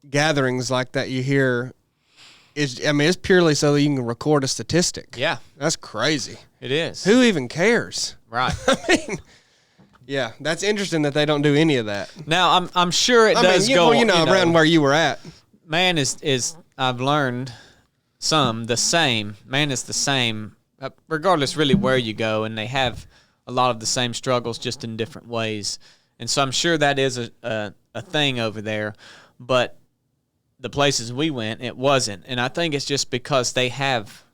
gatherings like that, you hear, it's purely so that you can record a statistic. Yeah. That's crazy. It is. Who even cares? Right. I mean, yeah, that's interesting that they don't do any of that. Now I'm sure it does go. Around where you were at. Man is I've learned the same. Man is the same, regardless really where you go, and they have a lot of the same struggles, just in different ways. And so I'm sure that is a thing over there, but the places we went, it wasn't. And I think it's just because they have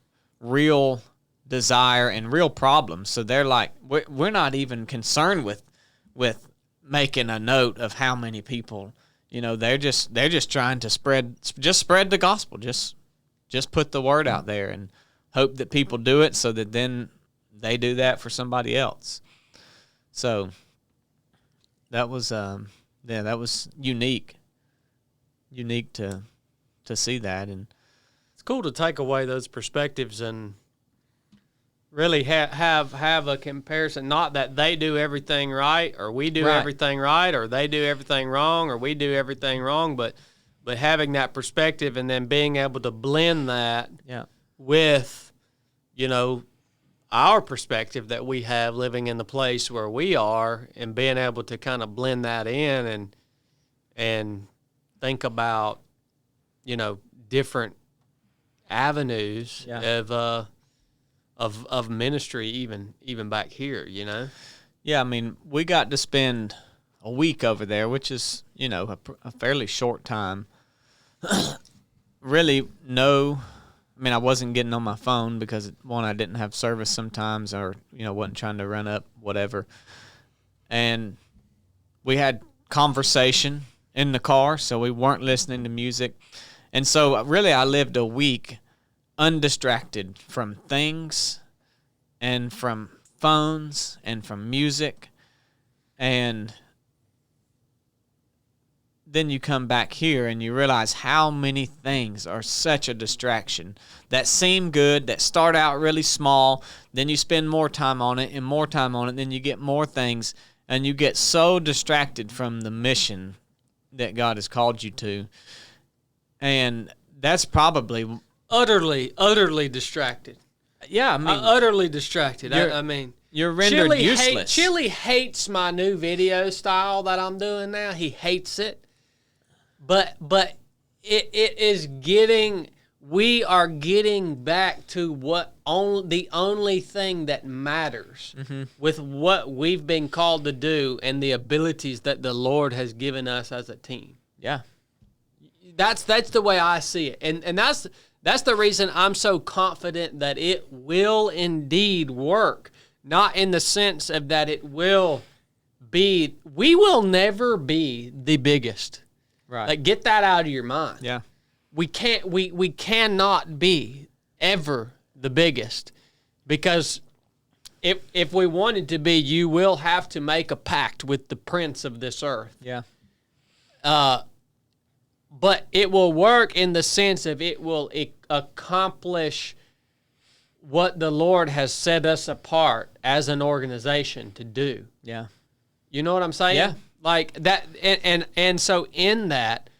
real desire and real problems. So they're like, we're not even concerned with making a note of how many people, they're just trying to spread the gospel. Just put the word out there and hope that people do it, so that then they do that for somebody else. So that was that was unique to see that. And it's cool to take away those perspectives and really have a comparison. Not that they do everything right, or we do everything right, or they do everything wrong, or we do everything wrong, but having that perspective and then being able to blend that with, our perspective that we have living in the place where we are, and being able to kind of blend that in and think about, different avenues of ministry, even back here, Yeah, I mean, we got to spend a week over there, which is, a fairly short time. Really, I wasn't getting on my phone because, one, I didn't have service sometimes, or, wasn't trying to run up, whatever. And we had conversation in the car, so we weren't listening to music. And so, really, I lived a week undistracted from things and from phones and from music. And then you come back here and you realize how many things are such a distraction that seem good, that start out really small, then you spend more time on it and more time on it, then you get more things, and you get so distracted from the mission that God has called you to. And that's probably utterly distracted. Yeah, I mean, utterly distracted. You're rendered useless. Chili hates my new video style that I'm doing now. He hates it. But it is getting. We are getting back to the only thing that matters with what we've been called to do and the abilities that the Lord has given us as a team. Yeah, that's the way I see it, and that's the reason I'm so confident that it will indeed work. Not in the sense of that it will be. We will never be the biggest. Right. Like, get that out of your mind. Yeah. We cannot be ever the biggest, because if we wanted to be, you will have to make a pact with the prince of this earth. Yeah. But it will work in the sense of it will accomplish what the Lord has set us apart as an organization to do. Yeah. You know what I'm saying? Yeah. Like that, and so in that,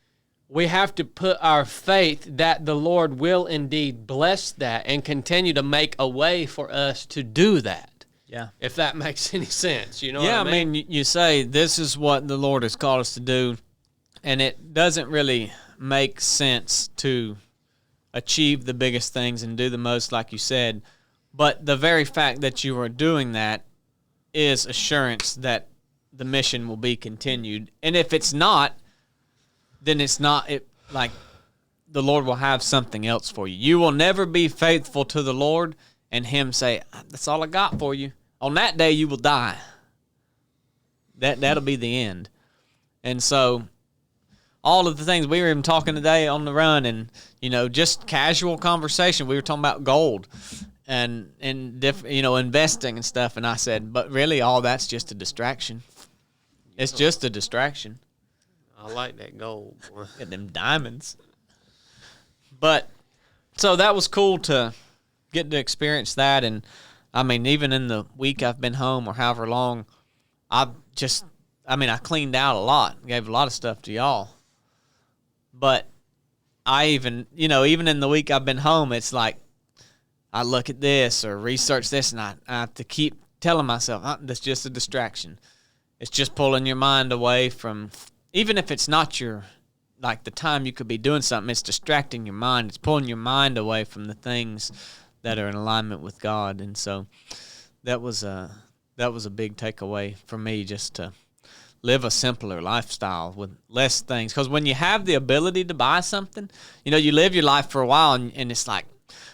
we have to put our faith that the Lord will indeed bless that and continue to make a way for us to do that. Yeah. If that makes any sense, you know Yeah, what I mean? you say this is what the Lord has called us to do, and it doesn't really make sense to achieve the biggest things and do the most, like you said. But the very fact that you are doing that is assurance that the mission will be continued. And if it's not, then it's not like the Lord will have something else for you. You will never be faithful to the Lord and Him say, "That's all I got for you." On that day, you will die. That'll be the end. And so, all of the things we were even talking today on the run, and just casual conversation. We were talking about gold and investing and stuff. And I said, but really, all that's just a distraction. It's just a distraction. I like that gold. Get them diamonds. But so that was cool to get to experience that. And I mean, even in the week I've been home or however long, I cleaned out a lot, gave a lot of stuff to y'all. But I even in the week I've been home, it's like I look at this or research this, and I have to keep telling myself, that's just a distraction. It's just pulling your mind away from, even if it's not the time you could be doing something, it's distracting your mind. It's pulling your mind away from the things that are in alignment with God. And so that was a big takeaway for me, just to live a simpler lifestyle with less things. Because when you have the ability to buy something, you live your life for a while and it's like,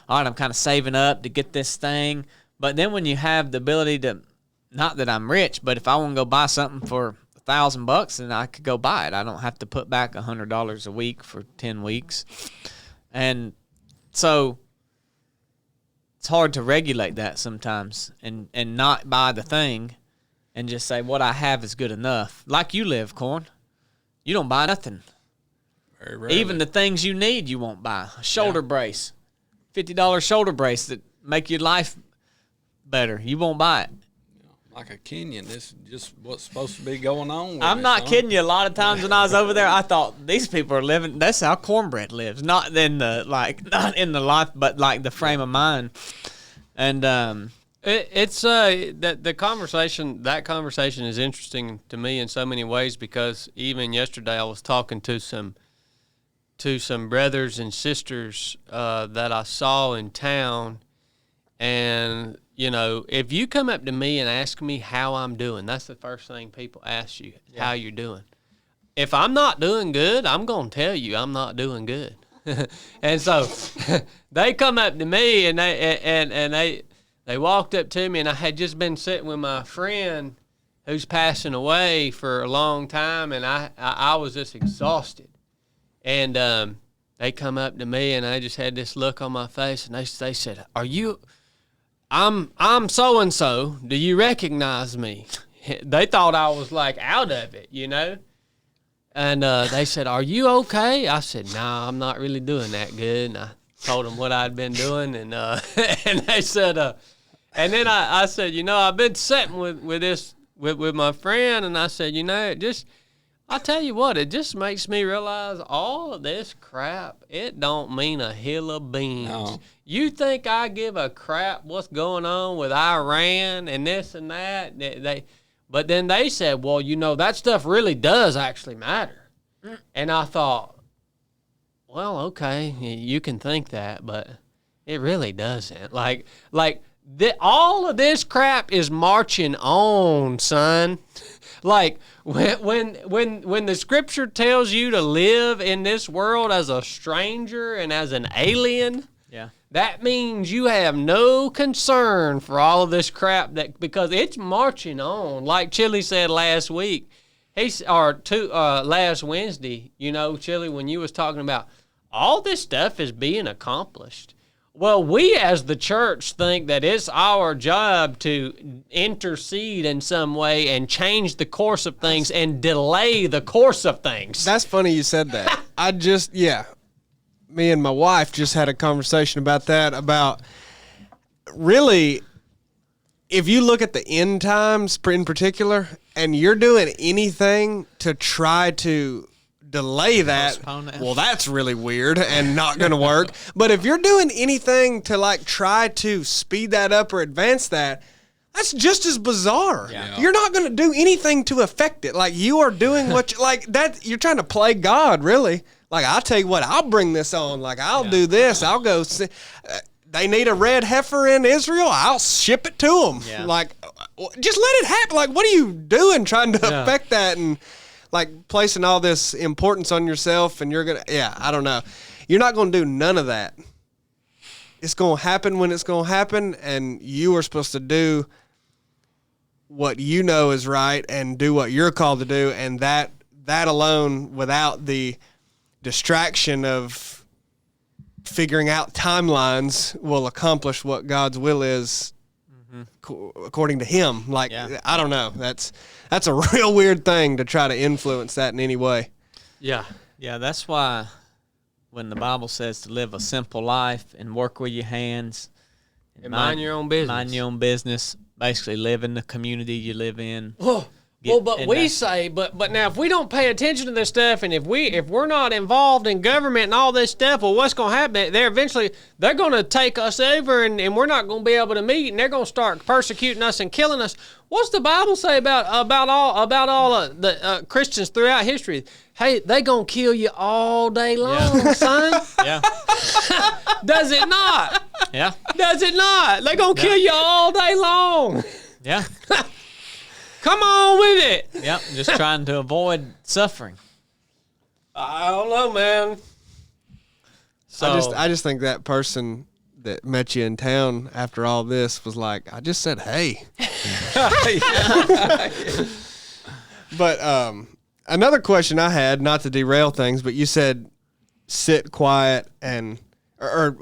all right, I'm kind of saving up to get this thing. But then when you have the ability to, not that I'm rich, but if I want to go buy something for $1,000, then I could go buy it. I don't have to put back $100 a week for 10 weeks. And so it's hard to regulate that sometimes and not buy the thing and just say what I have is good enough. Like you live, Corn. You don't buy nothing. Very rarely. Even the things you need, you won't buy. A shoulder brace, $50 shoulder brace that make your life better. You won't buy it. Like a Kenyan, this is just what's supposed to be going on with I'm it, not son. kidding you. A lot of times when I was over there, I thought these people are living. That's how cornbread lives. Not in the life, but like the frame of mind. And It's the conversation. That conversation is interesting to me in so many ways, because even yesterday I was talking to some brothers and sisters that I saw in town, and if you come up to me and ask me how I'm doing, that's the first thing people ask you, how you're doing. If I'm not doing good, I'm gonna tell you I'm not doing good. And so they come up to me and they walked up to me, and I had just been sitting with my friend who's passing away for a long time, and I was just exhausted. And they come up to me, and I just had this look on my face, and they said, "Are you? I'm so and so. Do you recognize me?" They thought I was like out of it, And they said, "Are you okay?" I said, "Nah, I'm not really doing that good." And I told them what I'd been doing, and and they said, and then I said, I've been sitting with my friend, and I said, I'll tell you what, it just makes me realize all of this crap, it don't mean a hill of beans. No. You think I give a crap what's going on with Iran and this and that? But then they said, well, that stuff really does actually matter. And I thought, well, okay, you can think that, but it really doesn't. All of this crap is marching on, son. Like when the scripture tells you to live in this world as a stranger and as an alien, that means you have no concern for all of this crap because it's marching on. Like Chili said last week, last Wednesday, Chili, when you was talking about all this stuff is being accomplished. Well, we as the church think that it's our job to intercede in some way and change the course of things and delay the course of things. That's funny you said that. Me and my wife just had a conversation about that, about really, if you look at the end times in particular, and you're doing anything to try to delay that, well, that's really weird and not going to work. But if you're doing anything to like try to speed that up or advance that, that's just as bizarre. Yeah. You're not going to do anything to affect it. Like, you are doing what you, like that. You're trying to play God, really. Like, I'll tell you what, I'll bring this on. Like, I'll do this. I'll go see. They need a red heifer in Israel, I'll ship it to them. Yeah. Like, just let it happen. Like, what are you doing trying to affect that and like placing all this importance on yourself? And you're going to, I don't know. You're not going to do none of that. It's going to happen when it's going to happen, and you are supposed to do what you know is right and do what you're called to do, and that alone, without the distraction of figuring out timelines, will accomplish what God's will is according to him. Like, I don't know. That's a real weird thing to try to influence that in any way. Yeah. Yeah, that's why when the Bible says to live a simple life and work with your hands and mind your own business. Mind your own business. Basically live in the community you live in. But we say, but now if we don't pay attention to this stuff, and if we're not involved in government and all this stuff, well, what's going to happen? They're going to take us over, and we're not going to be able to meet, and they're going to start persecuting us and killing us. What's the Bible say about all the Christians throughout history? Hey, they gonna kill you all day long, son. Yeah. Does it not? Yeah. Does it not? They gonna kill you all day long. Yeah. Come on with it. Yep, just trying to avoid suffering. I don't know, man. So I just think that person that met you in town after all this was like, I just said, hey. But another question I had, not to derail things, but you said sit quiet and or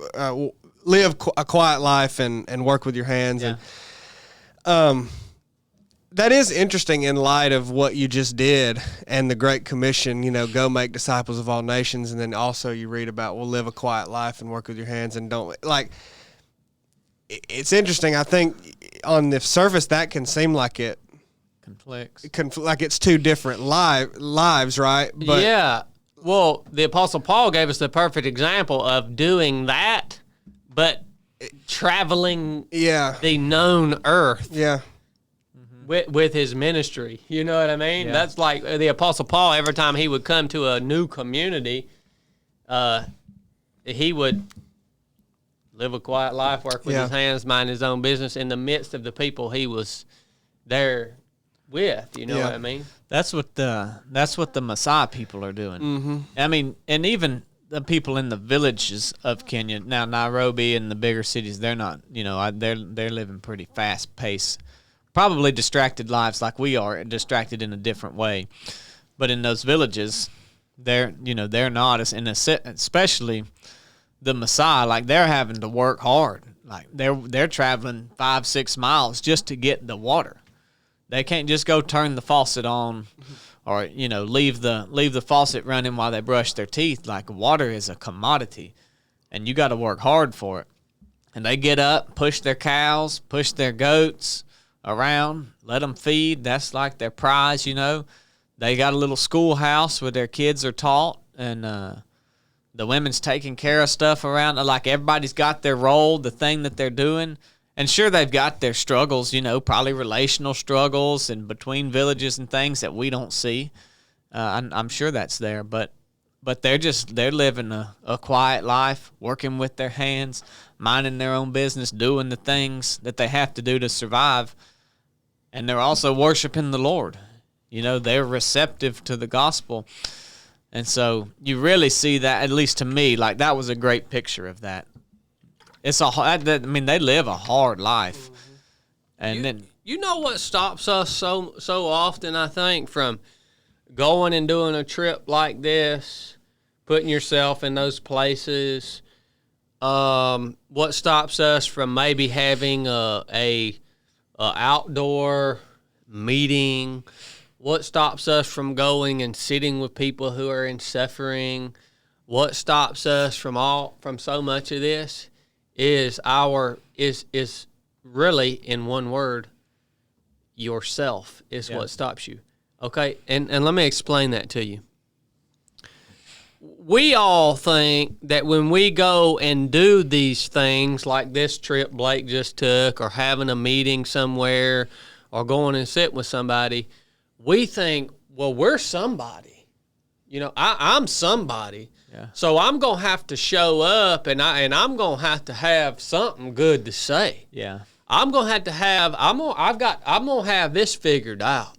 live a quiet life and work with your hands. Yeah. And that is interesting in light of what you just did and the Great Commission, go make disciples of all nations. And then also you read about, live a quiet life and work with your hands and don't, like, it's interesting. I think on the surface that can seem like it conflicts. Like it's two different lives, right? But yeah. Well, the Apostle Paul gave us the perfect example of doing that, but traveling the known earth. Yeah. With his ministry. You know what I mean? Yeah. That's like the Apostle Paul, every time he would come to a new community, he would live a quiet life, work with his hands, mind his own business in the midst of the people he was there with. You know what I mean? That's what the Messiah people are doing. Mm-hmm. I mean, and even the people in the villages of Kenya, now Nairobi and the bigger cities, they're not, they're living pretty fast paced. Probably distracted lives like we are, distracted in a different way. But in those villages, they're not, and especially the Messiah, like they're having to work hard. Like they're traveling 5-6 miles just to get the water. They can't just go turn the faucet on or, leave the faucet running while they brush their teeth. Like water is a commodity and you got to work hard for it. And they get up, push their cows, push their goats around, let them feed. That's like their prize, They got a little schoolhouse where their kids are taught, and the women's taking care of stuff around. Like everybody's got their role, the thing that they're doing. And sure, they've got their struggles, probably relational struggles and between villages and things that we don't see. I'm sure that's there, but they're living a quiet life, working with their hands, minding their own business, doing the things that they have to do to survive. And they're also worshiping the Lord. They're receptive to the gospel. And so you really see that, at least to me, like that was a great picture of that. They live a hard life. And then what stops us so often, I think, from going and doing a trip like this, putting yourself in those places, What stops us from maybe having a outdoor meeting? What stops us from going and sitting with people who are in suffering? What stops us from so much of this is really, in one word, yourself is what stops you. Okay, and let me explain that to you. We all think that when we go and do these things like this trip Blake just took, or having a meeting somewhere, or going and sit with somebody, we think, well, we're somebody. I'm somebody. Yeah. So I'm gonna have to show up, and I'm gonna have something good to say. Yeah. I'm gonna have this figured out.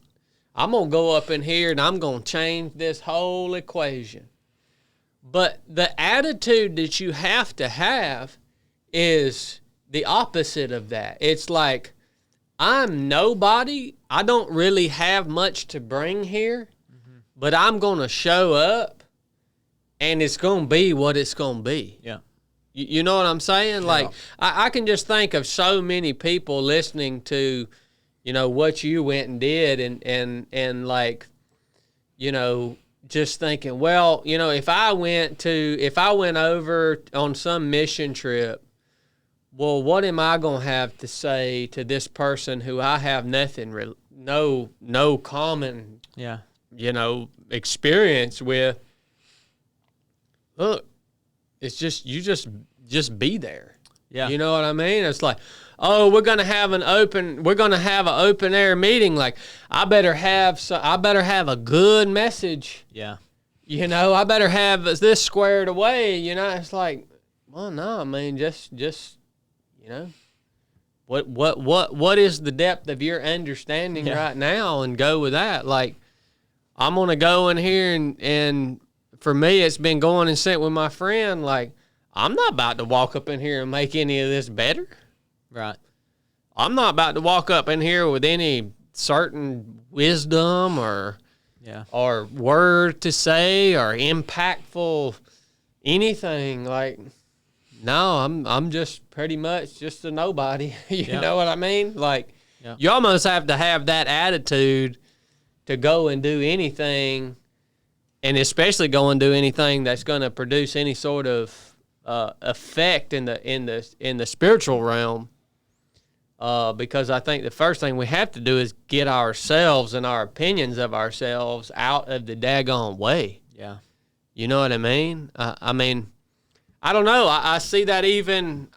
I'm gonna go up in here and I'm gonna change this whole equation. But the attitude that you have to have is the opposite of that. It's like, I'm nobody. I don't really have much to bring here, but I'm gonna show up, and it's gonna be what it's gonna be. Yeah. You know what I'm saying? Yeah. Like, I can just think of so many people listening to, what you went and did, and like, just thinking, well, if I went over on some mission trip, well, what am I going to have to say to this person who I have nothing, no common, experience with? Look, it's just, you just be there. Yeah. You know what I mean? It's like, oh, we're gonna have an open air meeting. Like, I better have a good message. Yeah. I better have this squared away. It's like, well, no, I mean, just what is the depth of your understanding right now, and go with that. Like, I'm gonna go in here and for me, it's been going and sitting with my friend. Like, I'm not about to walk up in here and make any of this better. Right. I'm not about to walk up in here with any certain wisdom or word to say or impactful anything. Like, no, I'm just pretty much just a nobody. You know what I mean? Like, you almost have to have that attitude to go and do anything, and especially go and do anything that's going to produce any sort of effect in the spiritual realm. Because I think the first thing we have to do is get ourselves and our opinions of ourselves out of the daggone way. Yeah. You know what I mean? I mean, I don't know. I see that even,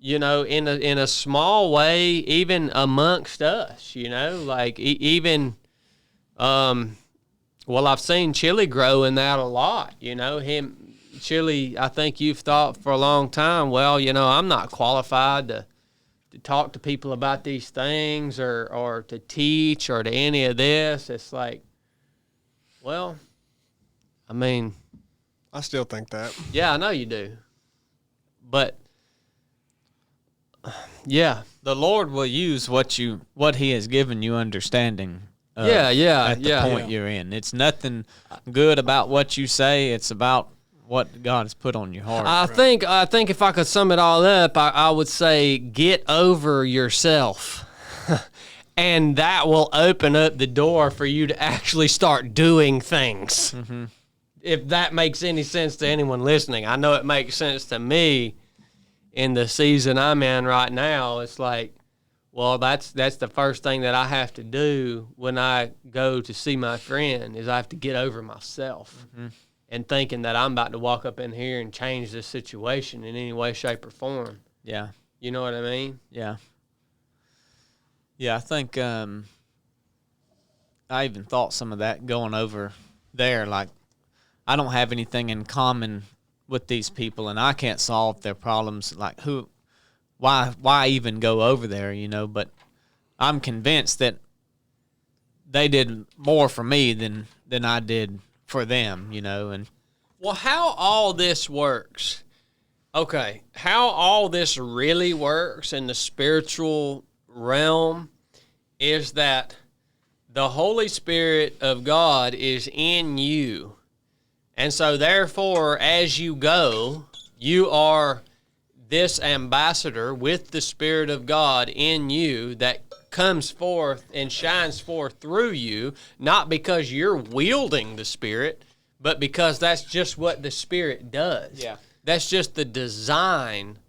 in a small way, even amongst us, like even, well, I've seen Chili grow in that a lot. Chili, I think you've thought for a long time, well, I'm not qualified to talk to people about these things or to teach or to any of this. It's like, well, I mean, I still think that. Yeah, I know you do. But yeah, the Lord will use what He has given you understanding. At the point you're in. It's nothing good about what you say. It's about what God has put on your heart. I think if I could sum it all up, I would say, get over yourself. And that will open up the door for you to actually start doing things. Mm-hmm. If that makes any sense to anyone listening. I know it makes sense to me in the season I'm in right now. It's like, well, that's the first thing that I have to do when I go to see my friend, is I have to get over myself. Mm-hmm. And thinking that I'm about to walk up in here and change this situation in any way, shape, or form. Yeah. You know what I mean? Yeah. Yeah, I think I even thought some of that going over there. Like, I don't have anything in common with these people, and I can't solve their problems. Like, why even go over there, But I'm convinced that they did more for me than I did for them, and well, how all this works. Okay, how all this really works in the spiritual realm is that the Holy Spirit of God is in you, And so, therefore, as you go, you are this ambassador with the Spirit of God in you that comes forth and shines forth through you, not because you're wielding the Spirit, but because that's just what the Spirit does. Yeah. That's just the design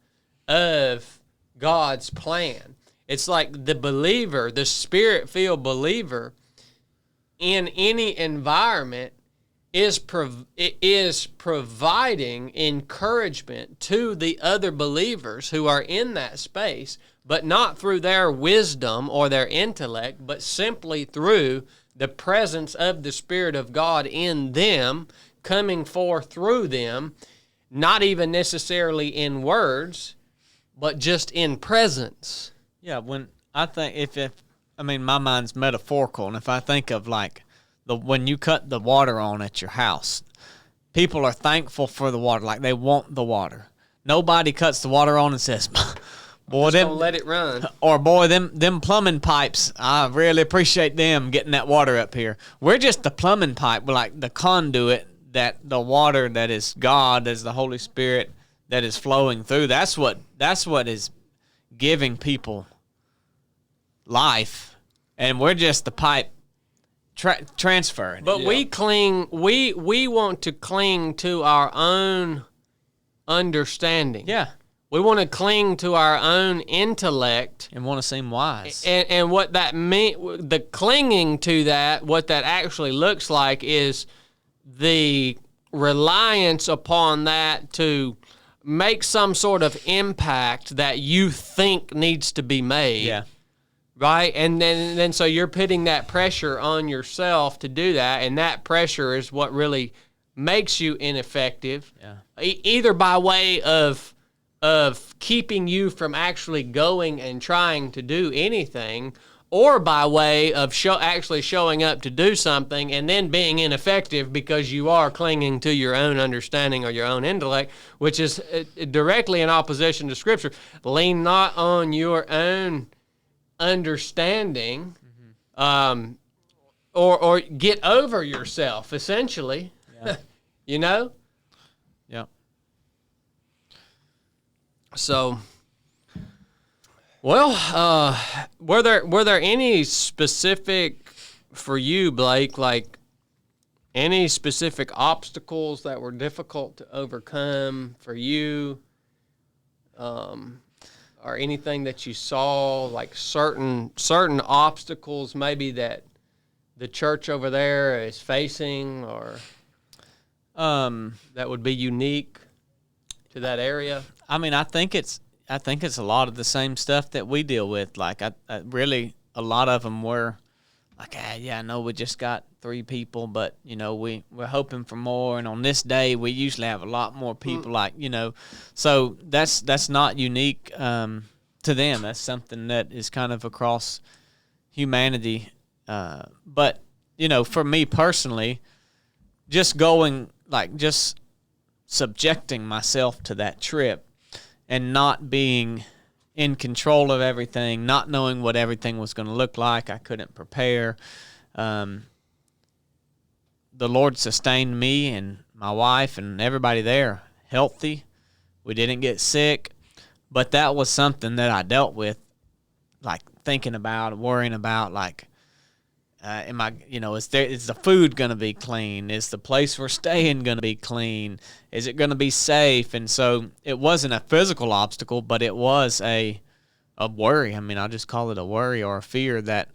of God's plan. It's like the believer, the Spirit-filled believer, in any environment is providing encouragement to the other believers who are in that space, but not through their wisdom or their intellect, but simply through the presence of the Spirit of God in them, coming forth through them, not even necessarily in words, but just in presence. Yeah, when I think if I mean, my mind's metaphorical, and if I think of like when you cut the water on at your house, people are thankful for the water, like they want the water. Nobody cuts the water on and says, "Boy, Just don't let it run." Or boy, them plumbing pipes, I really appreciate them getting that water up here. We're just the plumbing pipe, we're like the conduit that the water that is God, as the Holy Spirit that is flowing through. That's what is giving people life, and we're just the pipe transferring. But we want to cling to our own understanding. Yeah. We want to cling to our own intellect. And want to seem wise. And what that mean, the clinging to that, what that actually looks like is the reliance upon that to make some sort of impact that you think needs to be made. Yeah. Right? And then so you're putting that pressure on yourself to do that, and that pressure is what really makes you ineffective. Yeah. Either by way of keeping you from actually going and trying to do anything, or by way of actually showing up to do something and then being ineffective because you are clinging to your own understanding or your own intellect, which is directly in opposition to Scripture. Lean not on your own understanding, or get over yourself, essentially. Yeah. You know? Yeah. So, well, were there any specific for you, Blake, like any specific obstacles that were difficult to overcome for you, or anything that you saw, like certain obstacles maybe that the church over there is facing, or that would be unique to that area? I mean, I think it's a lot of the same stuff that we deal with. Like, I really, a lot of them were like, yeah, I know we just got 3 people, but, you know, we're hoping for more. And on this day, we usually have a lot more people, like, you know. So that's not unique to them. That's something that is kind of across humanity. But, you know, for me personally, just subjecting myself to that trip and not being in control of everything, not knowing what everything was going to look like. I couldn't prepare. The Lord sustained me and my wife and everybody there healthy. We didn't get sick, but that was something that I dealt with, like thinking about, worrying about, like, am I, you know, is the food going to be clean? Is the place we're staying going to be clean? Is it going to be safe? And so it wasn't a physical obstacle, but it was a worry. I mean, I'll just call it a worry or a fear that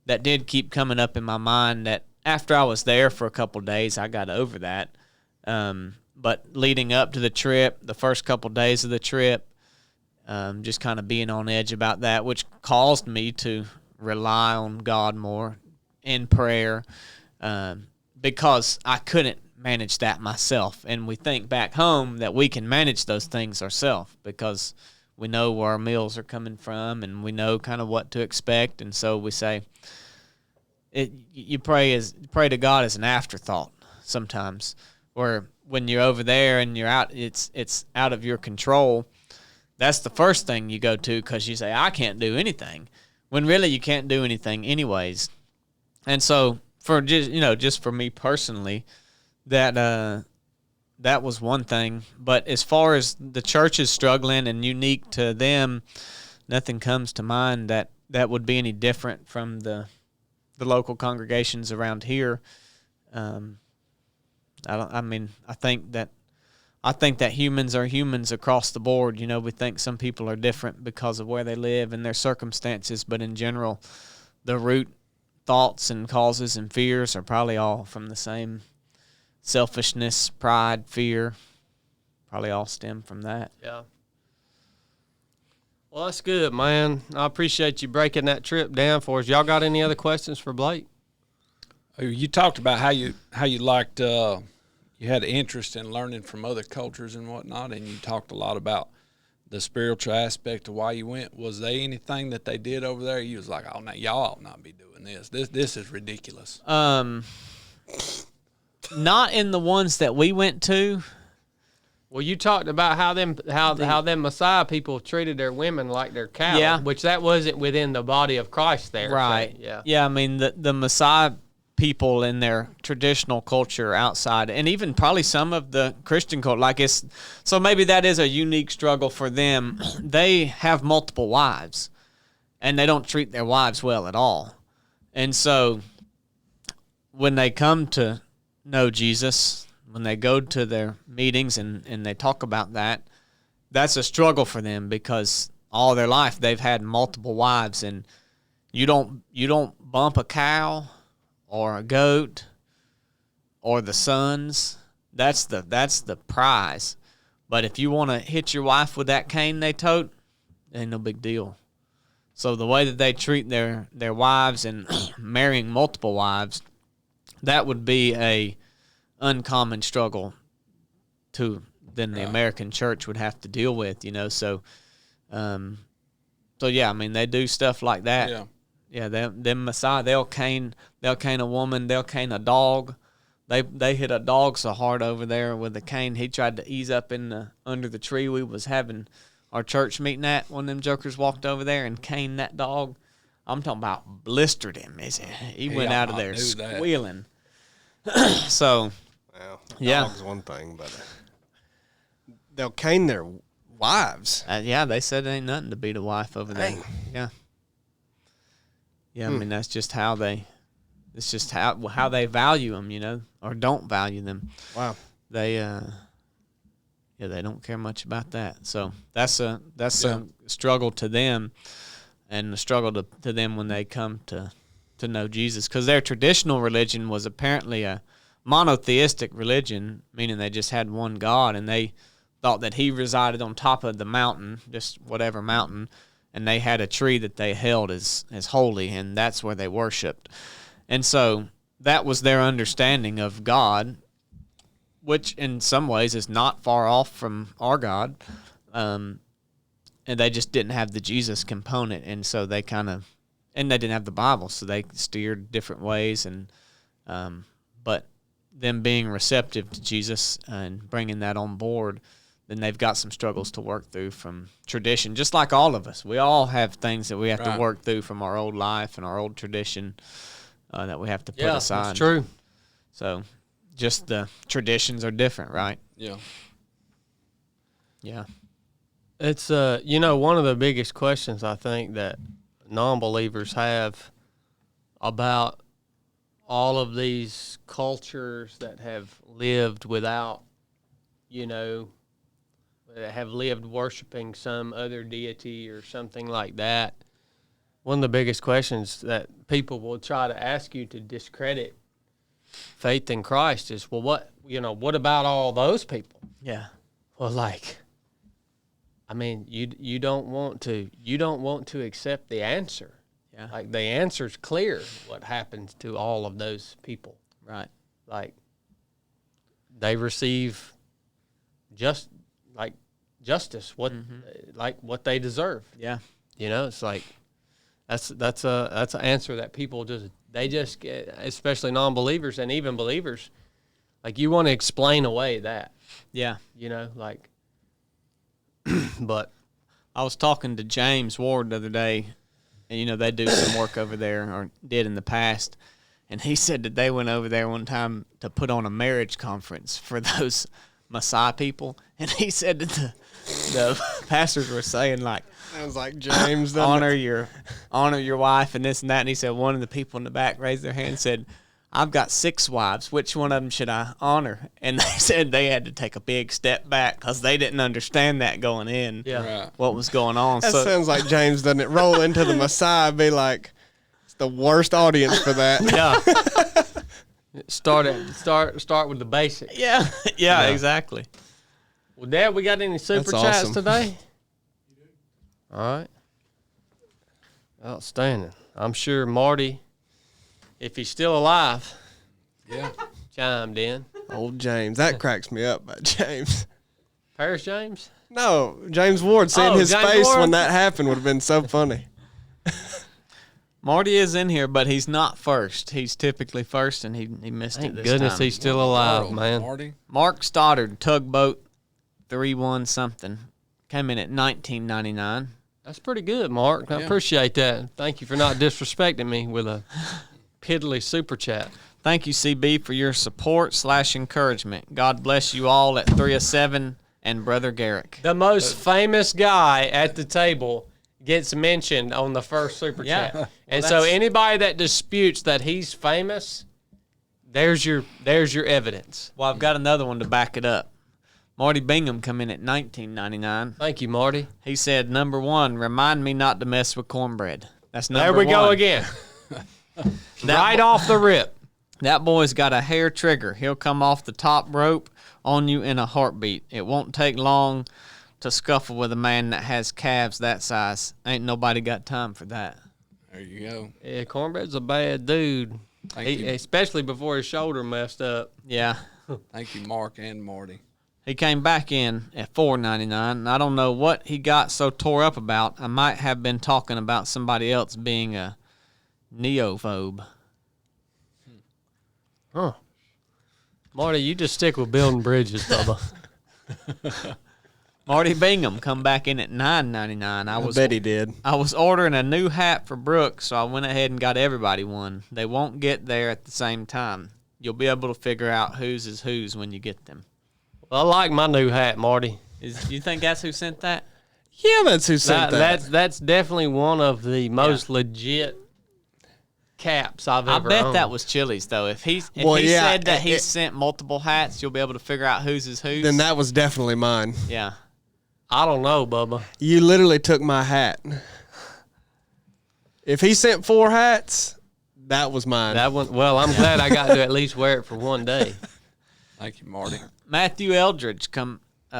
did keep coming up in my mind, that after I was there for a couple of days, I got over that. But leading up to the trip, the first couple of days of the trip, just kind of being on edge about that, which caused me to rely on God more in prayer, because I couldn't manage that myself. And we think back home that we can manage those things ourselves because we know where our meals are coming from and we know kind of what to expect. And so we say, you pray to God as an afterthought sometimes, or when you're over there and you're out, it's out of your control. That's the first thing you go to because you say, I can't do anything, when really you can't do anything anyways. And so just for me personally, that that was one thing. But as far as the church is struggling and unique to them, nothing comes to mind that would be any different from the local congregations around here. I think that humans are humans across the board. You know, we think some people are different because of where they live and their circumstances, but in general, the root thoughts and causes and fears are probably all from the same selfishness, pride, fear. Probably all stem from that. Yeah. Well, that's good, man. I appreciate you breaking that trip down for us. Y'all got any other questions for Blake? You talked about how you liked you had interest in learning from other cultures and whatnot, and you talked a lot about the spiritual aspect of why you went. Was there anything that they did over there you was like, oh, no, y'all ought not be doing this. This is ridiculous. Not in the ones that we went to. Well, you talked about how them Messiah people treated their women like their cattle, Yeah. which that wasn't within the body of Christ there. Right. So, Yeah, I mean, the Messiah people in their traditional culture outside, and even probably some of the Christian culture, so maybe that is a unique struggle for them. They have multiple wives, and they don't treat their wives well at all. And so when they come to know Jesus, when they go to their meetings and they talk about that, that's a struggle for them because all their life they've had multiple wives, and you don't bump a cow or a goat or the sons. That's the prize. But if you want to hit your wife with that cane they tote, ain't no big deal. So the way that they treat their wives and marrying multiple wives, that would be a uncommon struggle to then the American church would have to deal with, you know. So yeah, I mean, they do stuff like that. Yeah. Yeah, them Messiah, they'll cane a woman, they'll cane a dog. They hit a dog so hard over there with a cane. He tried to ease up under the tree we was having our church meeting at. One of them jokers walked over there and caned that dog. I'm talking about blistered him. He went out of there squealing. So, Well, Yeah. dog's one thing, but they'll cane their wives. yeah, they said it ain't nothing to beat a wife over there. Dang. Yeah. Yeah, I mean, that's just how it's just how they value them, you know, or don't value them. Wow. They they don't care much about that. So that's a struggle to them, and a struggle to them when they come to know Jesus, because their traditional religion was apparently a monotheistic religion, meaning they just had one God, and they thought that he resided on top of the mountain, just whatever mountain, and they had a tree that they held as holy, and that's where they worshiped. And so that was their understanding of God, which in some ways is not far off from our God. And they just didn't have the Jesus component, and so they they didn't have the Bible, so they steered different ways. And but them being receptive to Jesus and bringing that on board, then they've got some struggles to work through from tradition, just like all of us. We all have things that we have to work through from our old life and our old tradition that we have to put aside. That's true. So just the traditions are different, right? Yeah. Yeah. It's one of the biggest questions I think that non-believers have about all of these cultures that have lived without, that have lived worshiping some other deity or something like that. One of the biggest questions that people will try to ask you to discredit faith in Christ is, well, what about all those people? Yeah. Well, you don't want to accept the answer. Yeah. Like, the answer's clear what happens to all of those people. Right. Like, they receive justice, what they deserve. Yeah. It's like that's an answer that people just get, especially non-believers and even believers. Like, you want to explain away that. Yeah. But I was talking to James Ward the other day, and they do some work over there, or did in the past, and he said that they went over there one time to put on a marriage conference for those Maasai people, and he said that the pastors were saying like, Sounds like James. doesn't honor your wife and this and that. And he said one of the people in the back raised their hand and said, I've got 6 wives. Which one of them should I honor? And they said they had to take a big step back because they didn't understand that going in. Yeah. Right. What was going on? That So sounds like James, doesn't it? Roll into the Messiah, be like, it's the worst audience for that. Yeah. Start with the basics. yeah, exactly. Well, Dad, we got any super That's chats awesome. today? All right. Outstanding. I'm sure Marty, if he's still alive, Yeah. chimed in. Old James. That cracks me up about James. Paris James? No, James Ward. Seeing his James face Ward? when that happened would have been so funny. Marty is in here, but he's not first. He's typically first, and he missed Thank it this goodness time. he's still alive, World, man. Marty. Mark Stoddard, tugboat, 3-1 something, came in at $19.99. That's pretty good, Mark. I Yeah. appreciate that. Thank you for not disrespecting me with a piddly super chat. Thank you, CB, for your support/encouragement. God bless you all at 3 of 7 and Brother Garrick. The most famous guy at the table gets mentioned on the first super Yeah. chat. And so that's- anybody that disputes that he's famous, there's your evidence. Well, I've got another one to back it up. Marty Bingham come in at $19.99. Thank you, Marty. He said, number 1, remind me not to mess with cornbread. That's number There we 1. go again. Right off the rip. That boy's got a hair trigger. He'll come off the top rope on you in a heartbeat. It won't take long to scuffle with a man that has calves that size. Ain't nobody got time for that. There you go. Yeah, Cornbread's a bad dude, Thank you. especially before his shoulder messed up. Yeah. Thank you, Mark and Marty. He came back in at $4.99. I don't know what he got so tore up about. I might have been talking about somebody else being a neophobe. Huh. Marty, you just stick with building bridges, Bubba. Marty Bingham come back in at $9.99. I bet he did. I was ordering a new hat for Brooke, so I went ahead and got everybody one. They won't get there at the same time. You'll be able to figure out whose is whose when you get them. Well, I like my new hat, Marty. You think that's who sent that? Yeah, that's who sent that. That's definitely one of the most legit caps I've I ever bet owned. that was Chili's, though. If he Well, yeah, said that he it- sent multiple hats, you'll be able to figure out whose is whose. Then that was definitely mine. Yeah. I don't know, Bubba. You literally took my hat. If he sent 4 hats, that was mine. That one. Well, I'm glad I got to at least wear it for one day. Thank you, Marty. Matthew Eldridge come in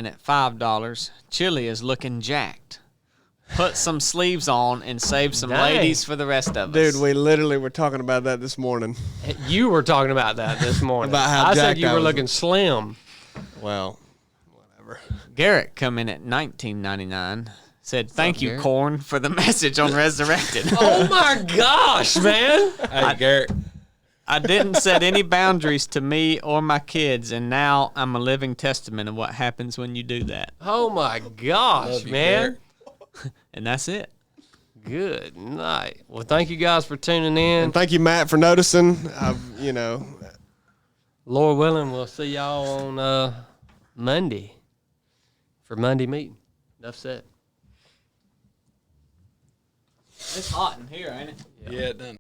at $5. Chili is looking jacked. Put some sleeves on and save some Dang. ladies for the rest of us. Dude, we literally were talking about that this morning. You were talking about that this morning. About how I said jacked you I were was. looking slim. Well, whatever. Garrett come in at $19.99. Said, thank you, Garrett? Corn, for the message on Resurrected. Oh my gosh, man! Hey, Garrett. I didn't set any boundaries to me or my kids, and now I'm a living testament of what happens when you do that. Oh my gosh, Love you, man! Garrett. And that's it. Good night. Well, thank you guys for tuning in. And thank you, Matt, for noticing. Lord willing, we'll see y'all on Monday for Monday meeting. Enough said. It's hot in here, ain't it? Yeah, it done.